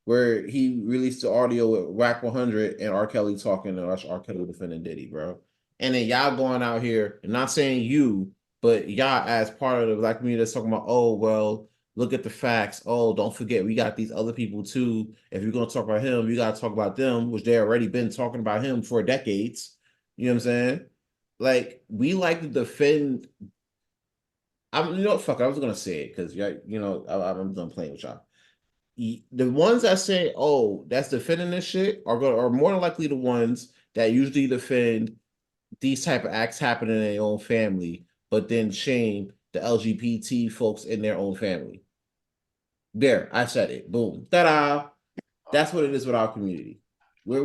where he released the audio with Whack 100 and R. Kelly talking to R. Kelly defending Diddy, bro. And then y'all going out here and not saying you, but y'all as part of the black community that's talking about, oh, well, look at the facts. Oh, don't forget, we got these other people too. If you're going to talk about him, you got to talk about them, which they already been talking about him for decades. You know what I'm saying? Like, we like to defend You know what, fuck it, I was gonna say it because I'm done playing with y'all. The ones that say, "Oh, that's defending this shit," are more than likely the ones that usually defend these type of acts happening in their own family, but then shame the LGBT folks in their own family. There, I said it. Boom, ta-da! That's what it is with our community. We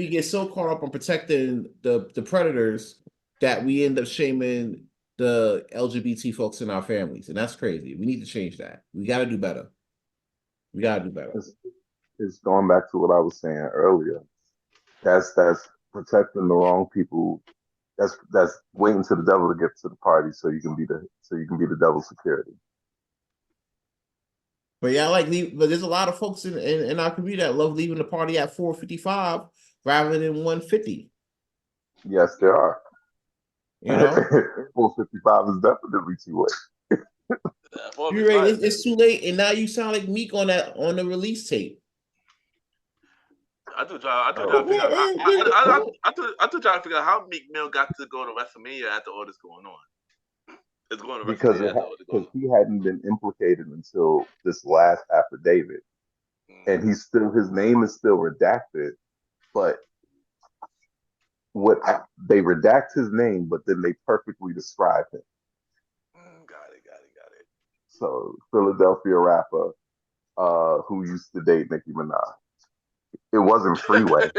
get so caught up on protecting the predators that we end up shaming the LGBT folks in our families, and that's crazy. We need to change that. We got to do better. We got to do better. It's going back to what I was saying earlier. That's protecting the wrong people. That's waiting to the devil to get to the party so you can be the devil's security. But yeah, but there's a lot of folks in our community that love leaving the party at 4:55 rather than 1:50. Yes, there are. 4:55 is definitely too late. You're right. It's too late, and now you sound like Meek on the release tape. I thought y'all trying to figure out how Meek Mill got to go to WrestleMania after all this going on. It's going to WrestleMania after all this going on. Because he hadn't been implicated until this last affidavit, and his name is still redacted, but they redact his name, but then they perfectly describe him. Got it. So Philadelphia rapper who used to date Nicki Minaj. It wasn't Freeway.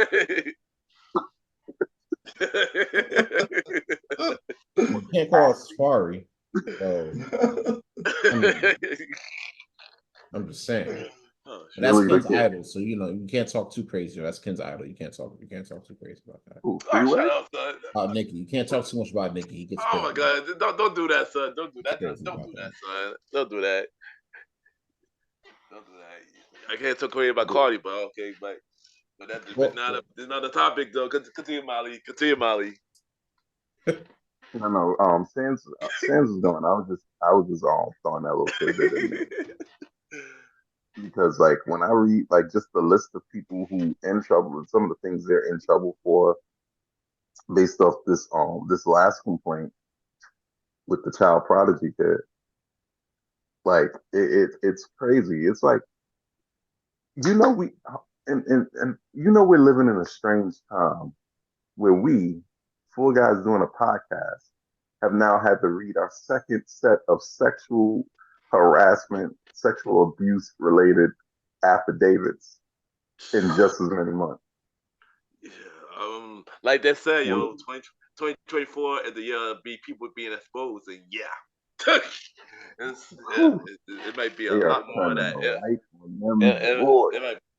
You can't call it Safari. I'm just saying. Oh, that's Ken's idol, so you can't talk too crazy. That's Ken's idol. You can't talk too crazy about that. Ooh, Freeway? Shut up, son. About Nicki, you can't talk too much about Nicki. He gets my god! Don't do that, son. Don't do that. Don't do that, son. Don't do that. I can't talk crazy about Cardi, but okay, but that's not a topic though. Continue, Molly. No. Sans is going. I was just throwing that little tidbit in there. Because when I read just the list of people who in trouble and some of the things they're in trouble for based off this last complaint with the child prodigy kid, it's crazy. It's we're living in a strange time where we, four guys doing a podcast, have now had to read our second set of sexual harassment, sexual abuse related affidavits in just as many months. Yeah, like they said, 2024 is the year people being exposed, and it might be a lot more of that.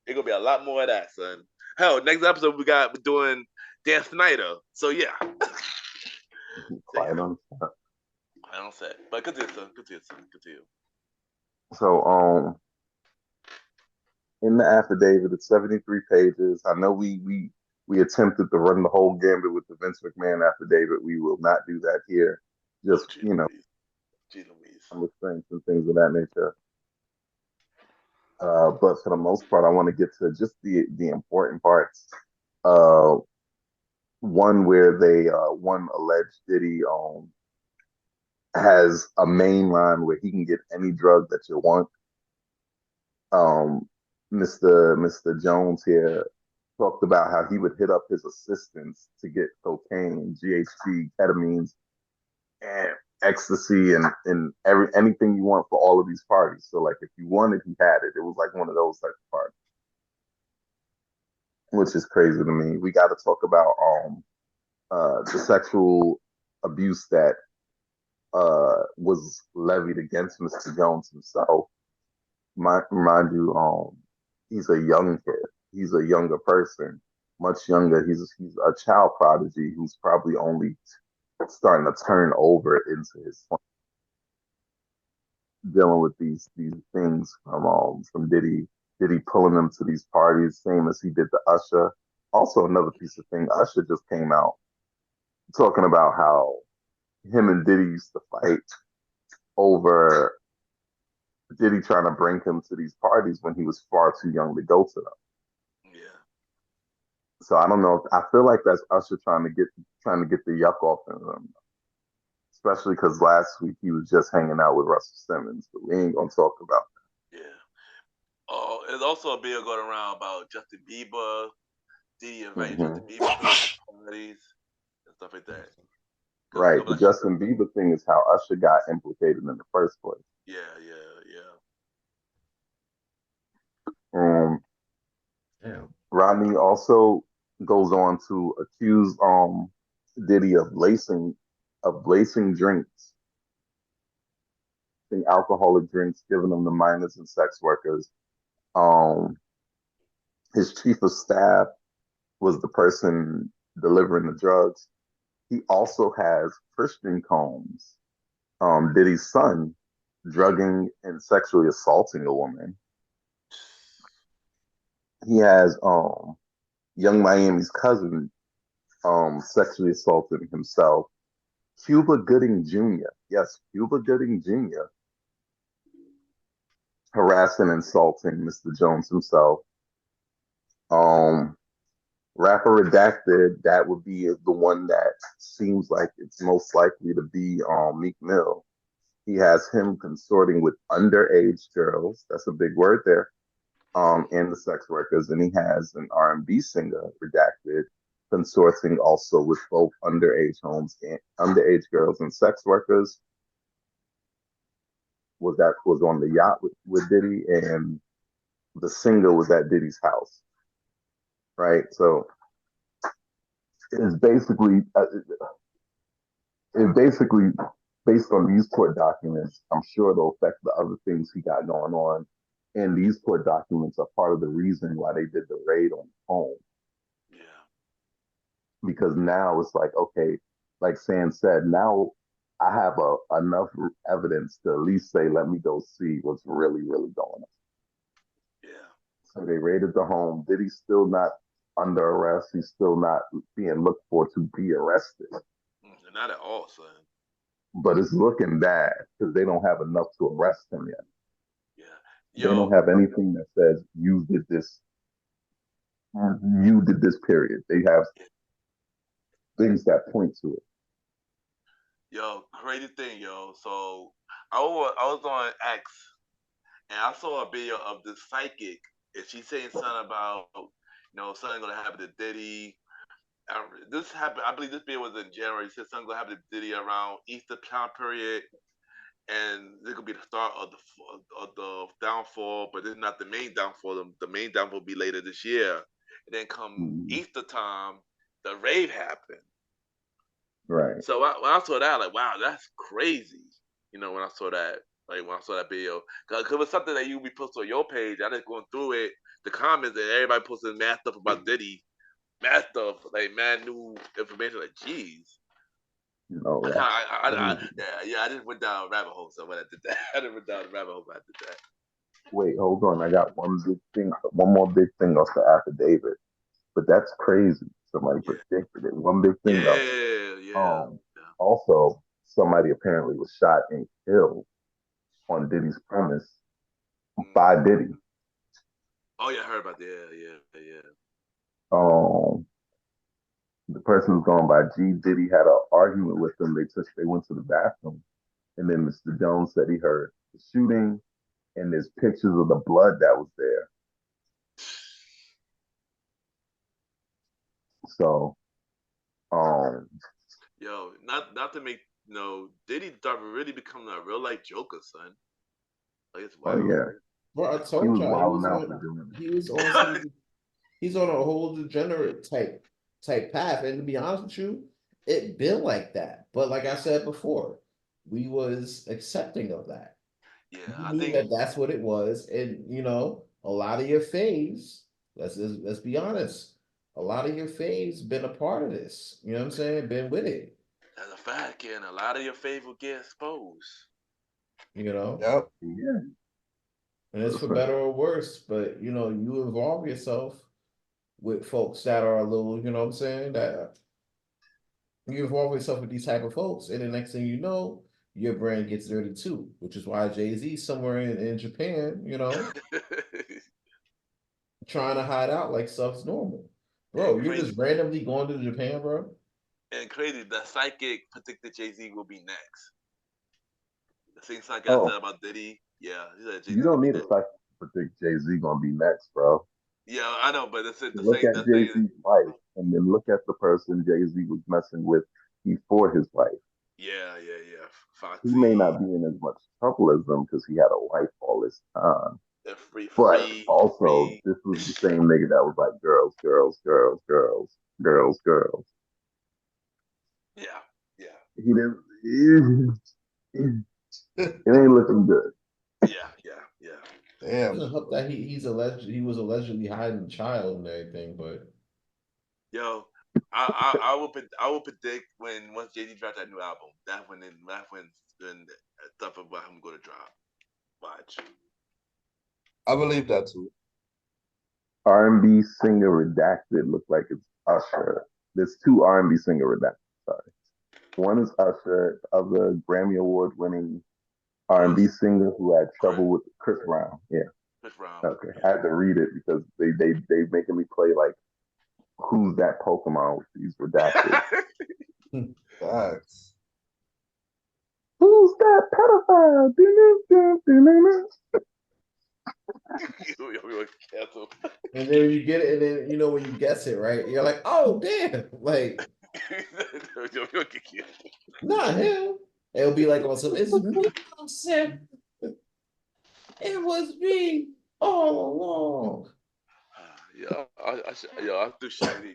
It gonna be a lot more of that, son. Hell, next episode we're doing Dan Snyder. So yeah. I don't say. But continue. So in the affidavit, it's 73 pages. I know we attempted to run the whole gambit with the Vince McMahon affidavit. We will not do that here. Just restraints and things of that nature. But for the most part, I want to get to just the important parts. One where one alleged Diddy has a main line where he can get any drug that you want. Mr. Jones here talked about how he would hit up his assistants to get cocaine, GHB, ketamines, and ecstasy, and anything you want for all of these parties. So if you wanted, he had it. It was one of those types of parties, which is crazy to me. We got to talk about the sexual abuse that was levied against Mr. Jones himself. Mind you, he's a young kid. He's a younger person, much younger. He's a child prodigy who's probably only starting to turn over into his 20s, dealing with these things from Diddy pulling them to these parties, same as he did to Usher. Also, another piece of thing, Usher just came out talking about how him and Diddy used to fight over Diddy trying to bring him to these parties when he was far too young to go to them. Yeah. So I don't know. I feel like that's Usher trying to get the yuck off of him. especially because last week he was just hanging out with Russell Simmons, but we ain't gonna talk about Yeah. Oh, there's also a bill going around about Justin Bieber. Diddy that. invited Justin Bieber to his parties and stuff like that. Because Right. The Justin Bieber thing is how Usher got implicated in the first place. yeah, yeah, yeah. Damn. Rodney also goes on to accuse Diddy of lacing drinks, alcoholic drinks, giving them to minors and sex workers. Um, his chief of staff was the person delivering the drugs. He also has Christian Combs, Diddy's son, drugging and sexually assaulting a woman. He has Young Miami's cousin sexually assaulting himself. Cuba Gooding Jr. Yes, Cuba Gooding Jr. harassing and insulting Mr. Jones himself. Rapper Redacted, that would be the one that seems like it's most likely to be Meek Mill. He has him consorting with underage girls. That's a big word there. And the sex workers. And he has an R&B singer, Redacted, consorting also with both underage girls and sex workers. Was on the yacht with Diddy, and the singer was at Diddy's house. Right, so it's basically based on these court documents. I'm sure it'll affect the other things he got going on, and these court documents are part of the reason why they did the raid on his home. Yeah. Because now it's like, okay, like Sam said, now I have enough evidence to at least say, let me go see what's really, really going on. Yeah. So they raided the home. Diddy's still not under arrest. He's still not being looked for to be arrested. Not at all, son. But it's looking bad because they don't have enough to arrest him yet. Yeah. They don't have anything that says you did this. You did this, period. They have things that point to it. Yo, crazy thing, yo. So I was on X and I saw a video of this psychic and she's saying something about, something gonna happen to Diddy. This happened. I believe this video was in January. It said something gonna happen to Diddy around Easter time period, and this could be the start of the downfall. But this is not the main downfall. The main downfall will be later this year. And then come Easter time, the rave happened. Right. So when I saw that, like, wow, that's crazy. When I saw that, video, because it was something that you be posting on your page. I just going through it, the comments, and everybody posting mad stuff about Diddy, mad stuff, like mad new information. Like, geez. Oh, I just went down a rabbit hole. So when I did that, I just went down a rabbit hole when I did that. Wait, hold on. I got one more big thing off the affidavit, but that's crazy. Somebody predicted it. One big thing though. Yeah. Also, somebody apparently was shot and killed on Diddy's premise by Diddy. Oh yeah, I heard about that. Yeah. The person was going by G. Diddy had an argument with them. They went to the bathroom, and then Mr. Jones said he heard the shooting, and there's pictures of the blood that was there. So, yo, not to make Diddy started really becoming a real life Joker, son. Like, it's wild. Oh yeah. Well, I told you he's on a whole degenerate type path, and to be honest with you, it been like that. But like I said before, we was accepting of that. Yeah, I think that's what it was, and a lot of your faves. Let's be honest. A lot of your faves been a part of this. You know what I'm saying? Been with it. As a fact, and a lot of your faves will get exposed. Yep. Yeah. And it's for better or worse, but you involve yourself with folks that are a little, you know what I'm saying, that you involve yourself with these type of folks, and the next thing you know, your brand gets dirty too, which is why Jay-Z somewhere in Japan, trying to hide out like stuff's normal. Bro, you're just randomly going to Japan, bro? And crazy, the psychic predicted Jay-Z will be next. The same psychic I said Oh, about Diddy. Yeah, he said you Jay-Z don't gonna be need a next. psychic to predict Jay-Z gonna be next, bro. Yeah, I know, but it's the Look same. at The same. Jay-Z's wife, and then look at the person Jay-Z was messing with before his wife. Yeah. He may Foxy, not be in as much trouble as them because he had a wife all this time. the But also, free. this was the same nigga that was like, girls, girls, girls, girls, girls, girls. Yeah, yeah, He didn't. It ain't looking good. yeah. It Damn. doesn't help that he was allegedly hiding a child and everything, but Yo, I will predict when once Jay Z dropped that new album, when stuff about him going to drop. Watch. I believe that too. R&B singer redacted look like it's Usher. There's two R&B singer redacted. Sorry, one is Usher, the other Grammy Award winning R&B Chris, singer who had Chris, trouble with Chris Brown. Yeah, Chris Brown. okay. I had to read it because they making me play like who's that Pokemon with these redacted. Facts. Who's that pedophile? You cancel. and then when you get it, and then when you guess it right, you're like, oh damn, like You get canceled. not him. It'll be like on some. It's me, Sam. It was me all along. Yeah, I do Shabby.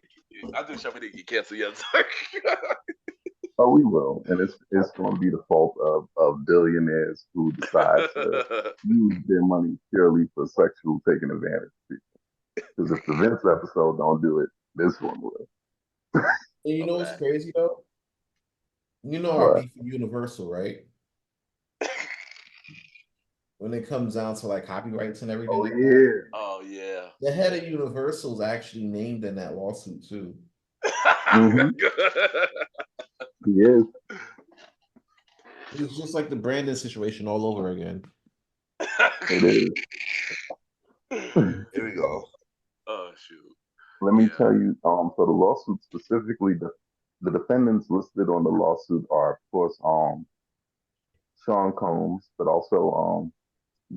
I do Shabby to get canceled. Yeah, sorry. Oh, we will, and it's going to be the fault of billionaires who decide to use their money purely for sexual taking advantage of people. Because if the Vince episode don't do it, this one will. And you I'm know what's back. crazy though? You know our But beef with Universal, right? When it comes down to like copyrights and everything oh like that, yeah, Oh yeah. the head of Universal is actually named in that lawsuit too. mm-hmm. He is. It's just like the Brandon situation all over again. It is. Here we go. Oh shoot. Let me Yeah. tell you. So the lawsuit specifically, the defendants listed on the lawsuit are, of course, Sean Combs, but also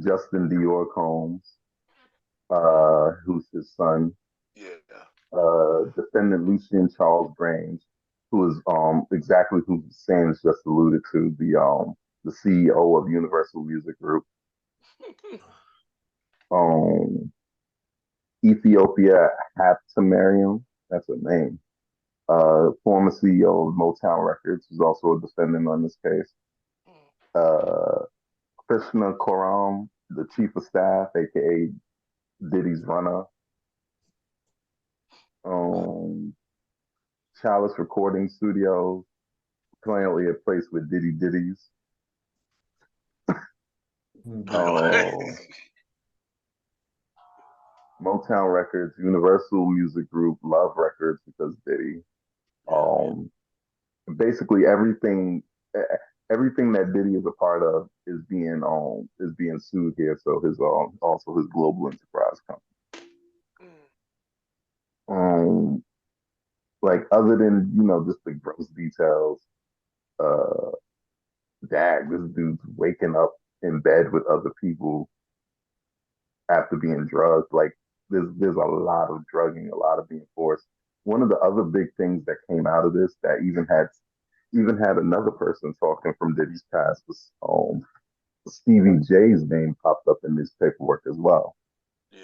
Justin Dior Combs, who's his son, Yeah. defendant Lucian Charles Grange, who is exactly who Sands just alluded to, the CEO of Universal Music Group. Um, Ethiopia Haptamariam, that's her name. Former CEO of Motown Records, who's also a defendant on this case. Uh, Krishna Koram, the chief of staff, aka Diddy's runner. Um, Chalice Recording Studios, currently a place with Diddy's. Um, Motown Records, Universal Music Group, Love Records because Diddy. Yeah. Basically everything that Diddy is a part of is being sued here. So his also his global enterprise company. Um, like other than just the gross details, uh, this dude's waking up in bed with other people after being drugged. Like there's a lot of drugging, a lot of being forced. One of the other big things that came out of this that even had another person talking from Diddy's past was Stevie J's name popped up in this paperwork as well. Yeah.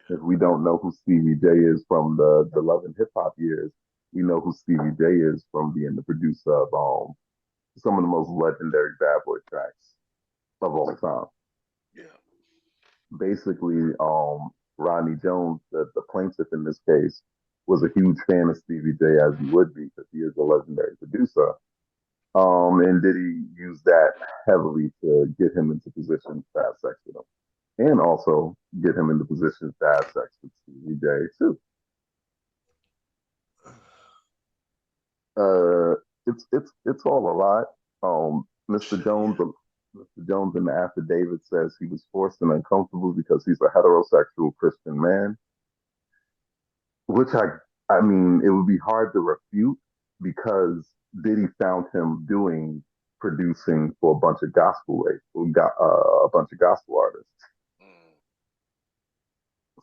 If we don't know who Stevie J is from the Love and Hip Hop years, we know who Stevie J is from being the producer of some of the most legendary Bad Boy tracks of all time. Yeah. Basically, Rodney Jones, the plaintiff in this case, was a huge fan of Stevie J, as he would be, because he is a legendary producer. And Diddy used that heavily to get him into positions to have sex with him, and also get him into positions to have sex with Stevie J too. Uh, it's all a lot. Mr. Shit, Jones, yeah. Mr. Jones in the affidavit says he was forced and uncomfortable because he's a heterosexual Christian man, which I mean, it would be hard to refute because Diddy found him producing for a bunch of a bunch of gospel artists. Mm.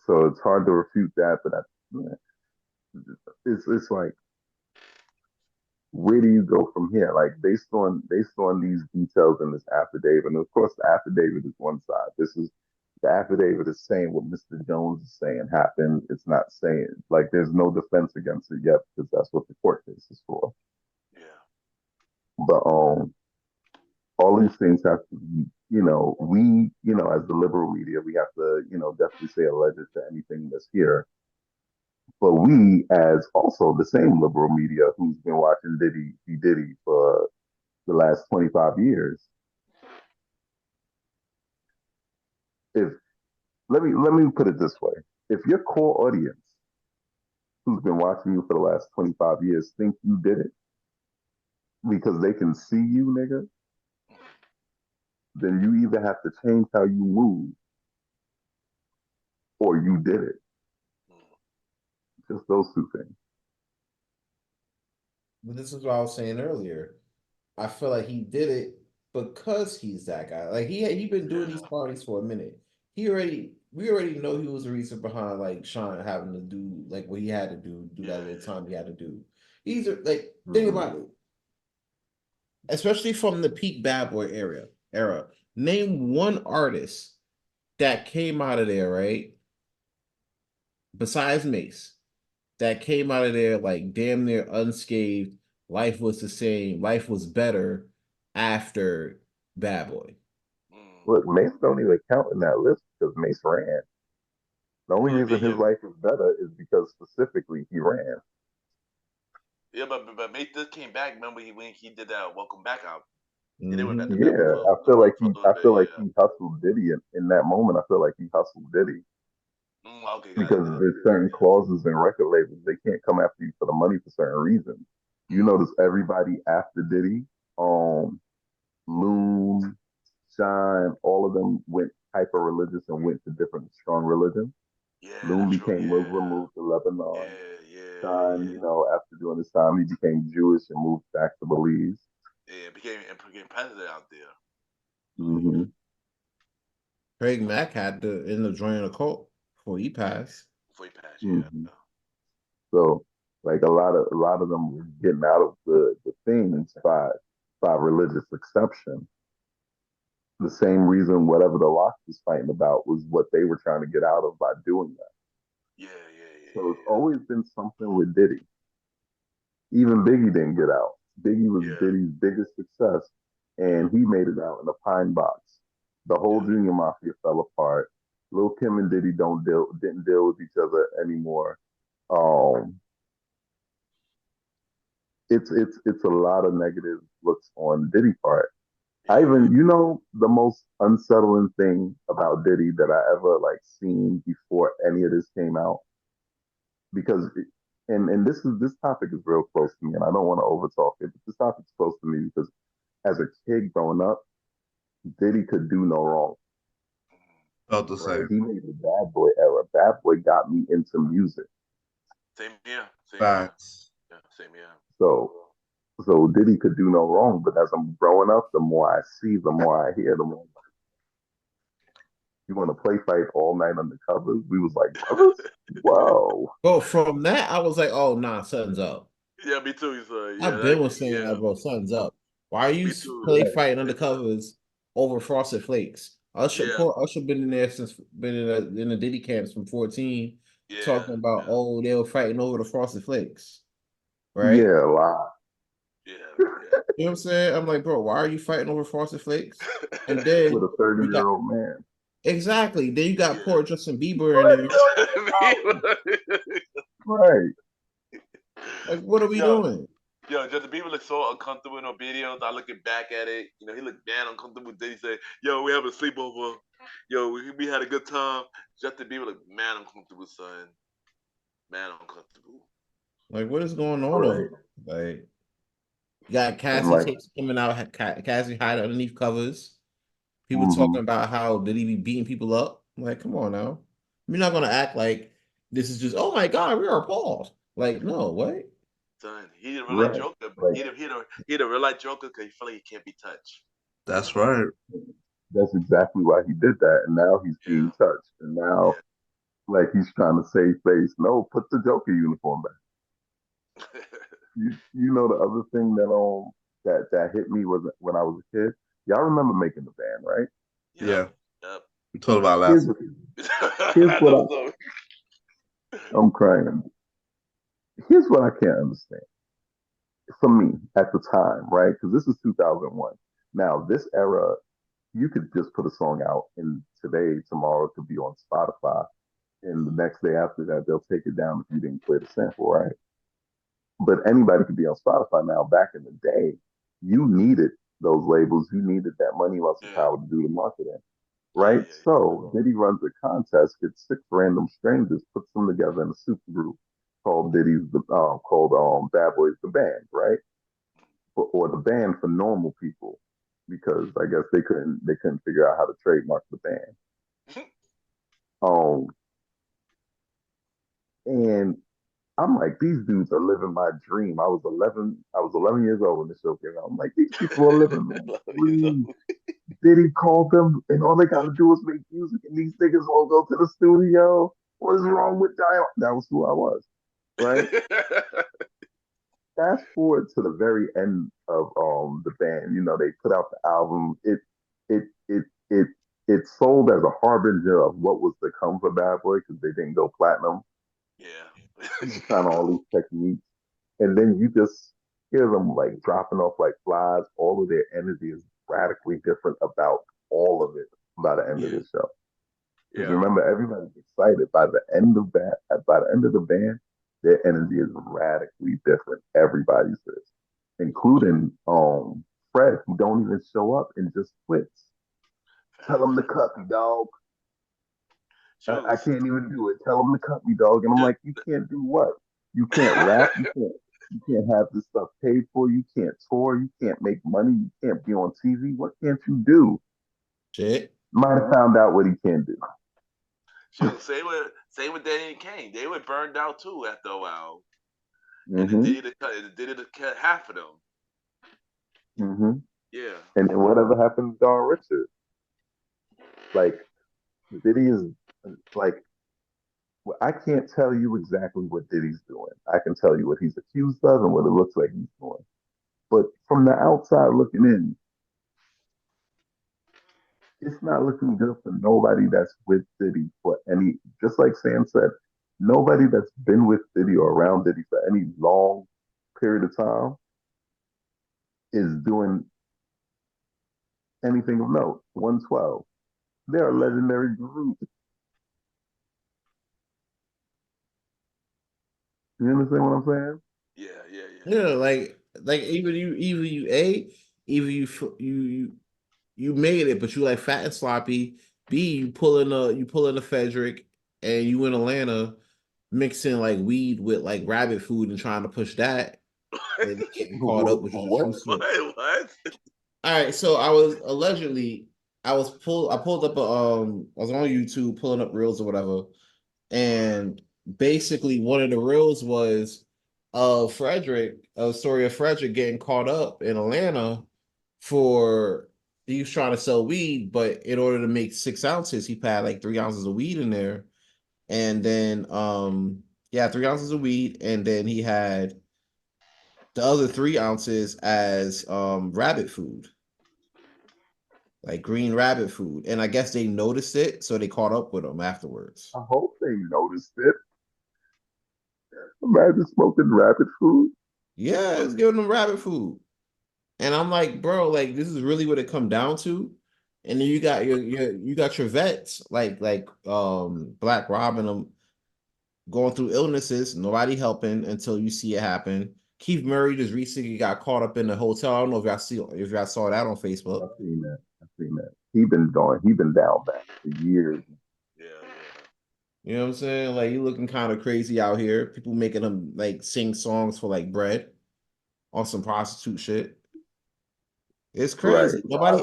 So it's hard to refute that, but it's like, where do you go from here? Like based on these details in this affidavit, and of course the affidavit is one side. This is the affidavit is saying what Mr. Jones is saying happened. It's not saying, like, there's no defense against it yet because that's what the court case is for. Yeah. But all these things have to be, as the liberal media, we have to, definitely say alleged to anything that's here. But we, as also the same liberal media who's been watching Diddy be Diddy for the last 25 years, if let me put it this way: if your core audience, who's been watching you for the last 25 years, think you did it because they can see you, nigga, then you either have to change how you move or you did it. Just those two things. But this is what I was saying earlier. I feel like he did it because he's that guy. Like he been doing these parties for a minute. We already know he was the reason behind like Sean having to do like what he had to do that little time he had to do. He's like think about it, especially from the peak Bad Boy era. Name one artist that came out of there, right? Besides Mace, that came out of there like damn near unscathed. Life was the same. Life was better after Bad Boy. Look, Mace don't even count in that list because Mace ran. The only reason his life is better is because specifically he ran. Yeah, but Mace just came back. Remember when he did that Welcome Back album? Mm-hmm. Yeah, I feel like he hustled Diddy in that moment. I feel like he hustled Diddy Okay, because there's certain clauses in record labels, they can't come after you for the money for certain reasons. You notice everybody after Diddy, Loon, Shine, all of them went hyper religious and went to different strong religions. Loon became Muslim, moved to Lebanon. Shine, after doing his time, he became Jewish and moved back to Belize. Yeah, became president out there. Mm-hmm. Craig Mack had to end up joining a cult before he passed. Yeah. Mm-hmm. So, like a lot of them were getting out of the things by religious exception. The same reason whatever the Lox was fighting about was what they were trying to get out of by doing that. So it's always been something with Diddy. Even Biggie didn't get out. Biggie was Diddy's biggest success, and he made it out in a pine box. The whole Junior Mafia fell apart. Lil Kim and Diddy didn't deal with each other anymore. It's a lot of negative looks on Diddy part. I even, the most unsettling thing about Diddy that I ever like seen before any of this came out, because and this topic is real close to me, and I don't want to overtalk it, but this topic's close to me because as a kid growing up, Diddy could do no wrong. Felt the same. He made the Bad Boy era. Bad Boy got me into music. Same here. Facts. Yeah, same here. So Diddy could do no wrong, but as I'm growing up, the more I see, the more I hear, the more you want to play fight all night undercover. We was like, brothers, whoa. Well, from that, I was like, oh, nah, something's up. Yeah, me too. So, I've been saying that, bro, something's up. Why are you play fighting undercovers over Frosted Flakes? Usher been in there since been in the Diddy camps from 14, talking about they were fighting over the Frosted Flakes, right? Yeah, a lot. Yeah. You know what I'm saying? I'm like, bro, why are you fighting over Frosted Flakes? And then with a 30-year-old man. Exactly. Then you got poor Justin Bieber in there. Right. Like, what are we doing? Yo, Justin Bieber looks so uncomfortable in our videos. I looking back at it, he looked mad uncomfortable. Then he said, "Yo, we have a sleepover. Yo, we had a good time." Justin Bieber looked mad uncomfortable, son. Mad uncomfortable. Like, what is going on over? Like, you got Cassie tapes coming out. Cassie hiding underneath covers. People talking about how did he be beating people up? I'm like, come on now. We're not gonna act like this is just, oh my god, we are appalled. Like, no, what? Son, he the real life Right. Joker. Like He the real life Joker because he feel like he can't be touched. That's right. that's exactly why he did that. And now he's Yeah, being touched. And now yeah. like he's trying to save face. No, put the Joker uniform back. You know the other thing that hit me was when I was a kid. Y'all remember making the band, right? Yep, Yeah. yep. We talked about Here's last. here's I know what so. I'm crying. Here's what I can't understand. For me at the time, right? Because this is 2001. Now this era, you could just put a song out, and today, tomorrow, it could be on Spotify, and the next day after that, they'll take it down if you didn't play the sample, right? But anybody could be on Spotify now. Back in the day, you needed those labels, you needed that money muscle Yeah, power to do the marketing, yeah, right? yeah, So Diddy runs a contest, gets six random strangers, puts them together in a super group called Bad Boys the Band, right? Or the band for normal people, because I guess they couldn't figure out how to trademark the band. yeah. Um, and I'm like, these dudes are living my dream. I was 11 years old when the show came out. I'm like, these people are living my 11 years dream. old. Diddy called them, and all they gotta do is make music, and these niggas all go to the studio. What is wrong with Dial? That was who I was, right? Fast forward to the very end of the band. You know, they put out the album. It it it it sold as a harbinger of what was to come for Bad Boy because they didn't go platinum. Yeah. Kind of all these techniques, and then you just hear them like dropping off like flies. All of their energy is radically different about all of it by the end of Yeah, the show. Because yeah, remember, everybody's excited. By the end of that, by the end of the band, their energy is radically different. Everybody's is, including Fred, who don't even show up and just quits. Tell him to facts. cut me, dog. I Shows. can't even do it. Tell him to cut me, dog. And I'm The, like, you can't do what? You can't rap. You can't have this stuff paid for. You can't tour. You can't make money. You can't be on TV. What can't you do? Shit. Might have found out what he can do. shows. Same with Danny and Kane. They were burned out too after a while, and the hmm Diddy to cut half of them. hmm Yeah. And then whatever happened to Don Richard? Like, Diddy is like, well, I can't tell you exactly what Diddy's doing. I can tell you what he's accused of and what it looks like he's doing. But from the outside looking in, it's not looking good for nobody that's with Diddy for any, just like Sam said, nobody that's been with Diddy or around Diddy for any long period of time is doing anything of note. 112. They're a Right. legendary group. You understand what I'm saying? Yeah, yeah, yeah. Yeah, like either you you made it, but you like fat and sloppy. B, you pulling a Frederick, and you in Atlanta mixing like weed with like rabbit food and trying to push that, and getting caught up with your What? true What? source. What? All right, so I pulled up I was on YouTube pulling up reels or whatever, and basically one of the reels was of Frederick, a story of Frederick getting caught up in Atlanta for he was trying to sell weed, but in order to make 6 ounces, he had like 3 ounces of weed in there. And then yeah, 3 ounces of weed, and then he had the other 3 ounces as rabbit food, like green rabbit food. And I guess they noticed it, so they caught up with him afterwards. I hope they noticed it. Imagine smoking rabbit food. Yeah, it's giving them rabbit food. And I'm like, bro, like this is really what it come down to. And then you got your vets like Black Rob and them going through illnesses, nobody helping until you see it happen. Keith Murray just recently got caught up in the hotel. I don't know if y'all saw that on Facebook. I've seen that. I've seen that. He been down bad for years. Yeah, yeah. You know what I'm saying? Like you looking kind of crazy out here. People making them like sing songs for like bread on some prostitute shit. It's Right. crazy. Nobody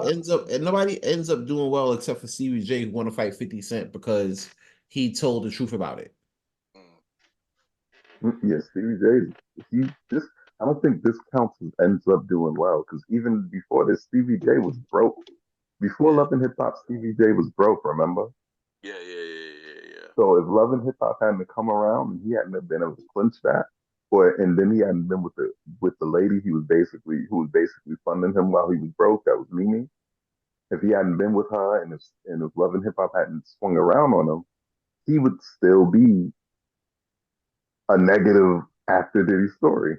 ends up doing well except for CBJ who want to fight 50 Cent because he told the truth about it. Mm. Yeah, Stevie J. he this I don't think this counts as ends up doing well because even before this, Stevie J was broke. Before Yeah. Love and Hip Hop, Stevie J was broke. Remember? Yeah. So if Love and Hip Hop hadn't come around and he hadn't have been able to clinch that, or and then he hadn't been with the lady who was basically funding him while he was broke, that was Mimi. If he hadn't been with her and if Love and Hip Hop hadn't swung around on him, he would still be a negative after Diddy story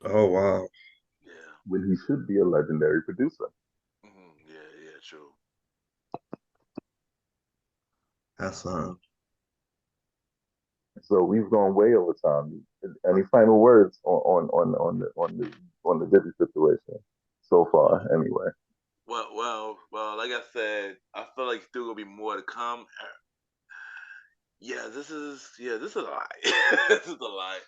Oh wow. Yeah. when he should be a legendary producer. Yeah, true. That's So we've gone way over time. Any final words on the Diddy situation so far? Anyway, Well. Like I said, I feel like still gonna be more to come. This is a lie. This is a lie.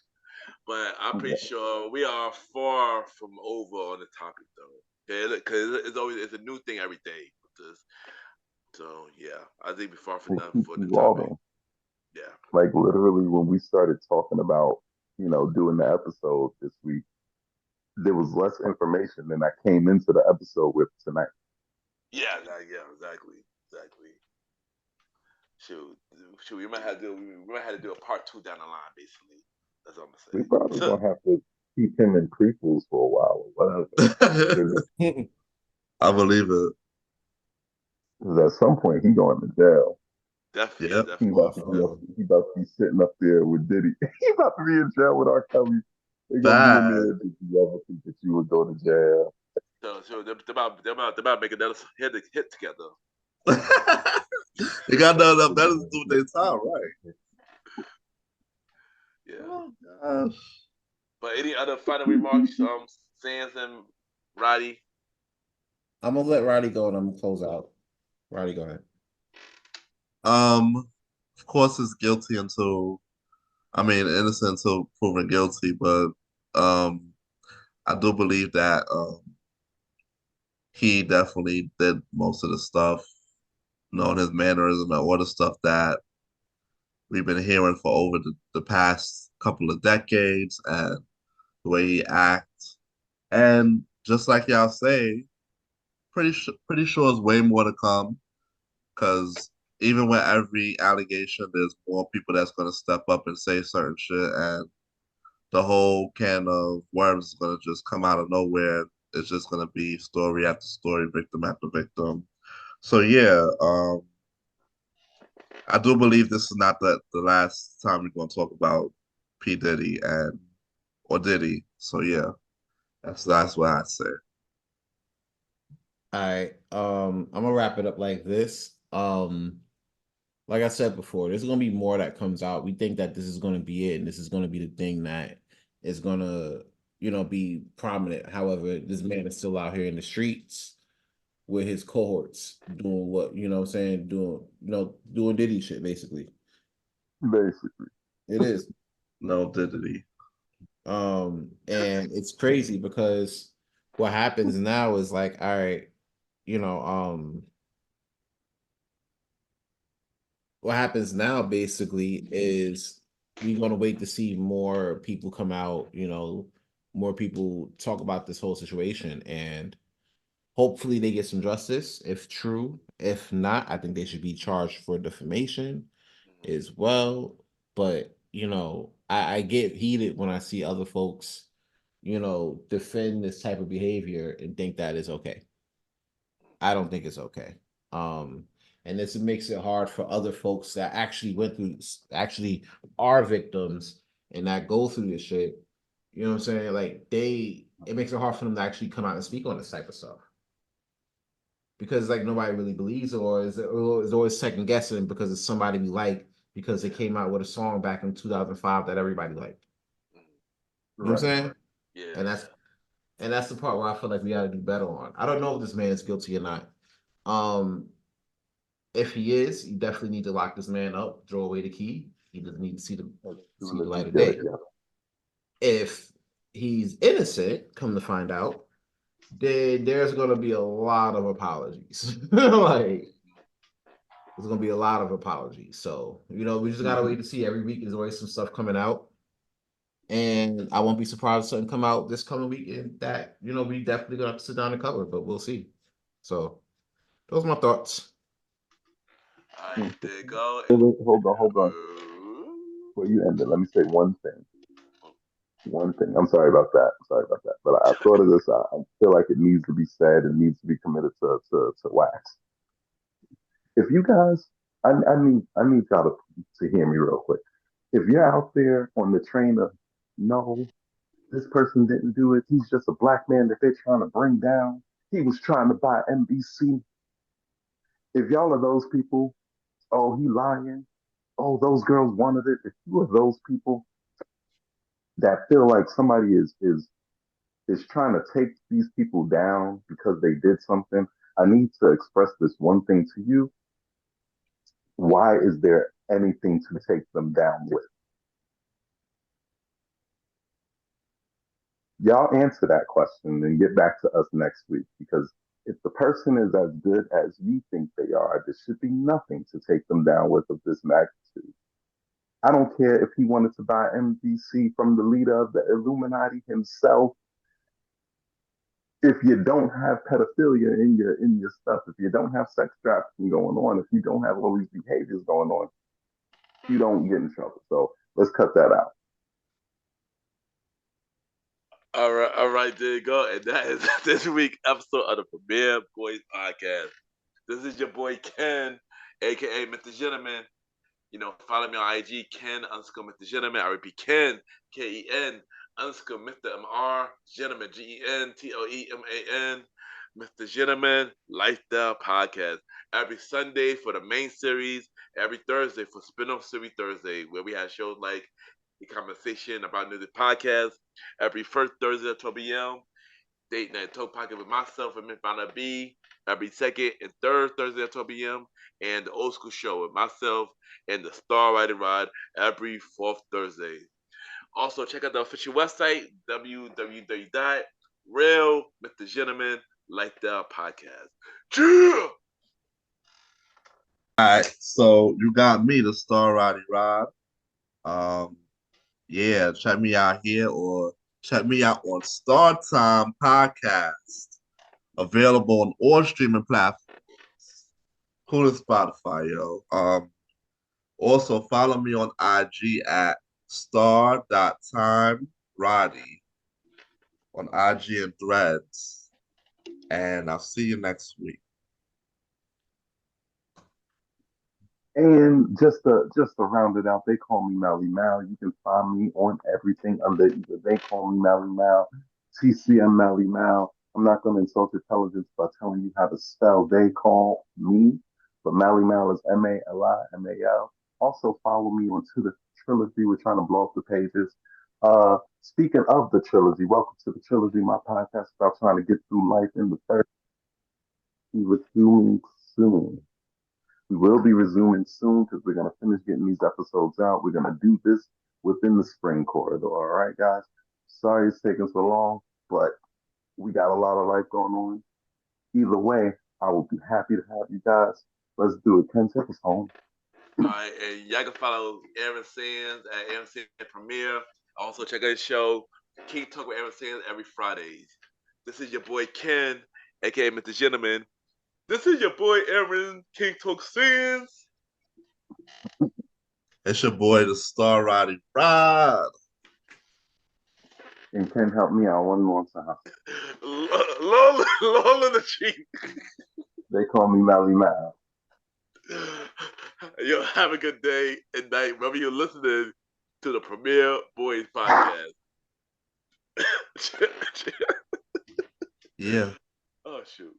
But I'm pretty sure we are far from over on the topic though. Okay, because it's a new thing every day with this. So yeah, I think we're far from it done keeps for the topic. evolving. Yeah. Like literally, when we started talking about doing the episode this week, there was less information than I came into the episode with tonight. Exactly. Shoot, we might have to do a part two down the line, basically. That's what I'm We gonna probably say. gonna have to keep him in prequels for a while or whatever. hard. Because I believe it. at some point he going to jail. Yep. He Definitely. about to be he about to be sitting up there with Diddy. He about to be in jail with R. Kelly. They gonna be in Bad. there. Did you ever think that you would go to jail? So they're about to make another hit together. They got nothing better to do with their time, right? Yeah. Oh gosh. But any other final remarks, Sans and Roddy? I'm gonna let Roddy go and I'm gonna close out. Roddy, go ahead. Of course, it's guilty until innocent until proven guilty. But um, I do believe that he definitely did most of the stuff, his mannerism and all the stuff that we've been hearing for over the past couple of decades, and the way he acts. And just like y'all say, pretty sure there's way more to come. Because even with every allegation, there's more people that's gonna step up and say certain shit, and the whole can of worms is gonna just come out of nowhere. It's just gonna be story after story, victim after victim. So yeah, I do believe this is not the last time we're gonna talk about P Diddy or Diddy. So yeah, that's what I say. All right. I'm gonna wrap it up like this. Like I said before, there's gonna be more that comes out. We think that this is gonna be it, and this is gonna be the thing that is gonna, be prominent. However, this man is still out here in the streets with his cohorts doing what, what I'm saying, doing Diddy shit, basically. Basically, It is. No Diddy. And it's crazy because what happens now is like, all right, what happens now basically is we're going to wait to see more people come out, more people talk about this whole situation, and hopefully they get some justice if true. If not, I think they should be charged for defamation as well. But, I get heated when I see other folks, defend this type of behavior and think that is okay. I don't think it's okay. Um, and this makes it hard for other folks that actually went through, actually are victims and that go through this shit. You know what I'm saying? Like it makes it hard for them to actually come out and speak on this type of stuff because like nobody really believes it, or is always second guessing because it's somebody we like because they came out with a song back in 2005 that everybody liked. You know what I'm saying? Yeah. And that's the part where I feel like we got to do better on. I don't know if this man is guilty or not. Um, if he is, you definitely need to lock this man up, throw away the key. He doesn't need to see as see soon the as he light of get it, day. yeah. If he's innocent, come to find out, then there's gonna be a lot of apologies. Like there's gonna be a lot of apologies. So, we just gotta wait to see. Every week there's always some stuff coming out. And I won't be surprised if something come out this coming weekend that, we definitely gonna have to sit down and cover, but we'll see. So those are my thoughts. All right, there you go. Wait, wait, hold on. Before you end it, let me say one thing. One thing. I'm sorry about that. I'm sorry about that. But I thought of this. I feel like it needs to be said and needs to be committed to wax. If you guys, I need y'all to hear me real quick. If you're out there on the train of no, this person didn't do it. He's just a black man that they're trying to bring down. He was trying to buy NBC. If y'all are those people, oh, he lying. Oh, those girls wanted it. If you are those people that feel like somebody is trying to take these people down because they did something, I need to express this one thing to you. Why is there anything to take them down with? Y'all answer that question and get back to us next week, because if the person is as good as you think they are, there should be nothing to take them down with of this magnitude. I don't care if he wanted to buy MDC from the leader of the Illuminati himself. If you don't have pedophilia in your stuff, if you don't have sex trafficking going on, if you don't have all these behaviors going on, you don't get in trouble. So let's cut that out. All right, there you go. And that is this week's episode of the Premier Boys Podcast. This is your boy Ken, aka Mr. Gentleman. Follow me on IG, Ken_Mr. Gentleman. I repeat, Ken, KEN _Mr. MR Gentleman, GENTLEMAN. Mr. Gentleman Lifestyle Podcast. Every Sunday for the main series, every Thursday for spin-off series Thursday, where we have shows like the conversation about music podcast. Every first Thursday at 12 p.m. Date Night Talk Podcast with myself and Miss Vanna B. Every second and third Thursday at 12 p.m. And the Old School Show with myself and the Star Riding Rod every fourth Thursday. Also, check out the official website, www.Real Mr. Gentleman Lifestyle Podcast. Yeah! All right, so you got me, the Star Roddy Rod. Yeah, check me out here or check me out on Star Time Podcast, available on all streaming platforms, including Spotify, yo. Also follow me on IG at star.timeroddy on IG and Threads, and I'll see you next week. And just to round it out, they call me Malimal. You can find me on everything under either they call me Malimal, TCM Malimal. I'm not going to insult your intelligence by telling you how to spell they call me, but Malimal is Malimal. Also follow me on To the Trilogy. We're trying to blow up the pages. Speaking of the trilogy, welcome to the trilogy, my podcast about trying to get through life in the third. We resuming soon. We will be resuming soon because we're going to finish getting these episodes out. We're going to do this within the spring corridor. All right, guys. Sorry it's taking so long, but we got a lot of life going on. Either way, I will be happy to have you guys. Let's do it. 10 seconds home. All right, and y'all can follow Aaron Sands at Aaron Sands Premiere. Also, check out his show, King Talk with Aaron Sands, every Fridays. This is your boy Ken, aka Mr. Gentleman. This is your boy Aaron King Talk Sands. It's your boy, the Star Roddy Rod. And Ken, help me out one more time. Lola the Chief. They call me Mally Mal. Yo, have a good day and night. Remember, you're listening to the Premier Boys Podcast. Yeah. Oh, shoot.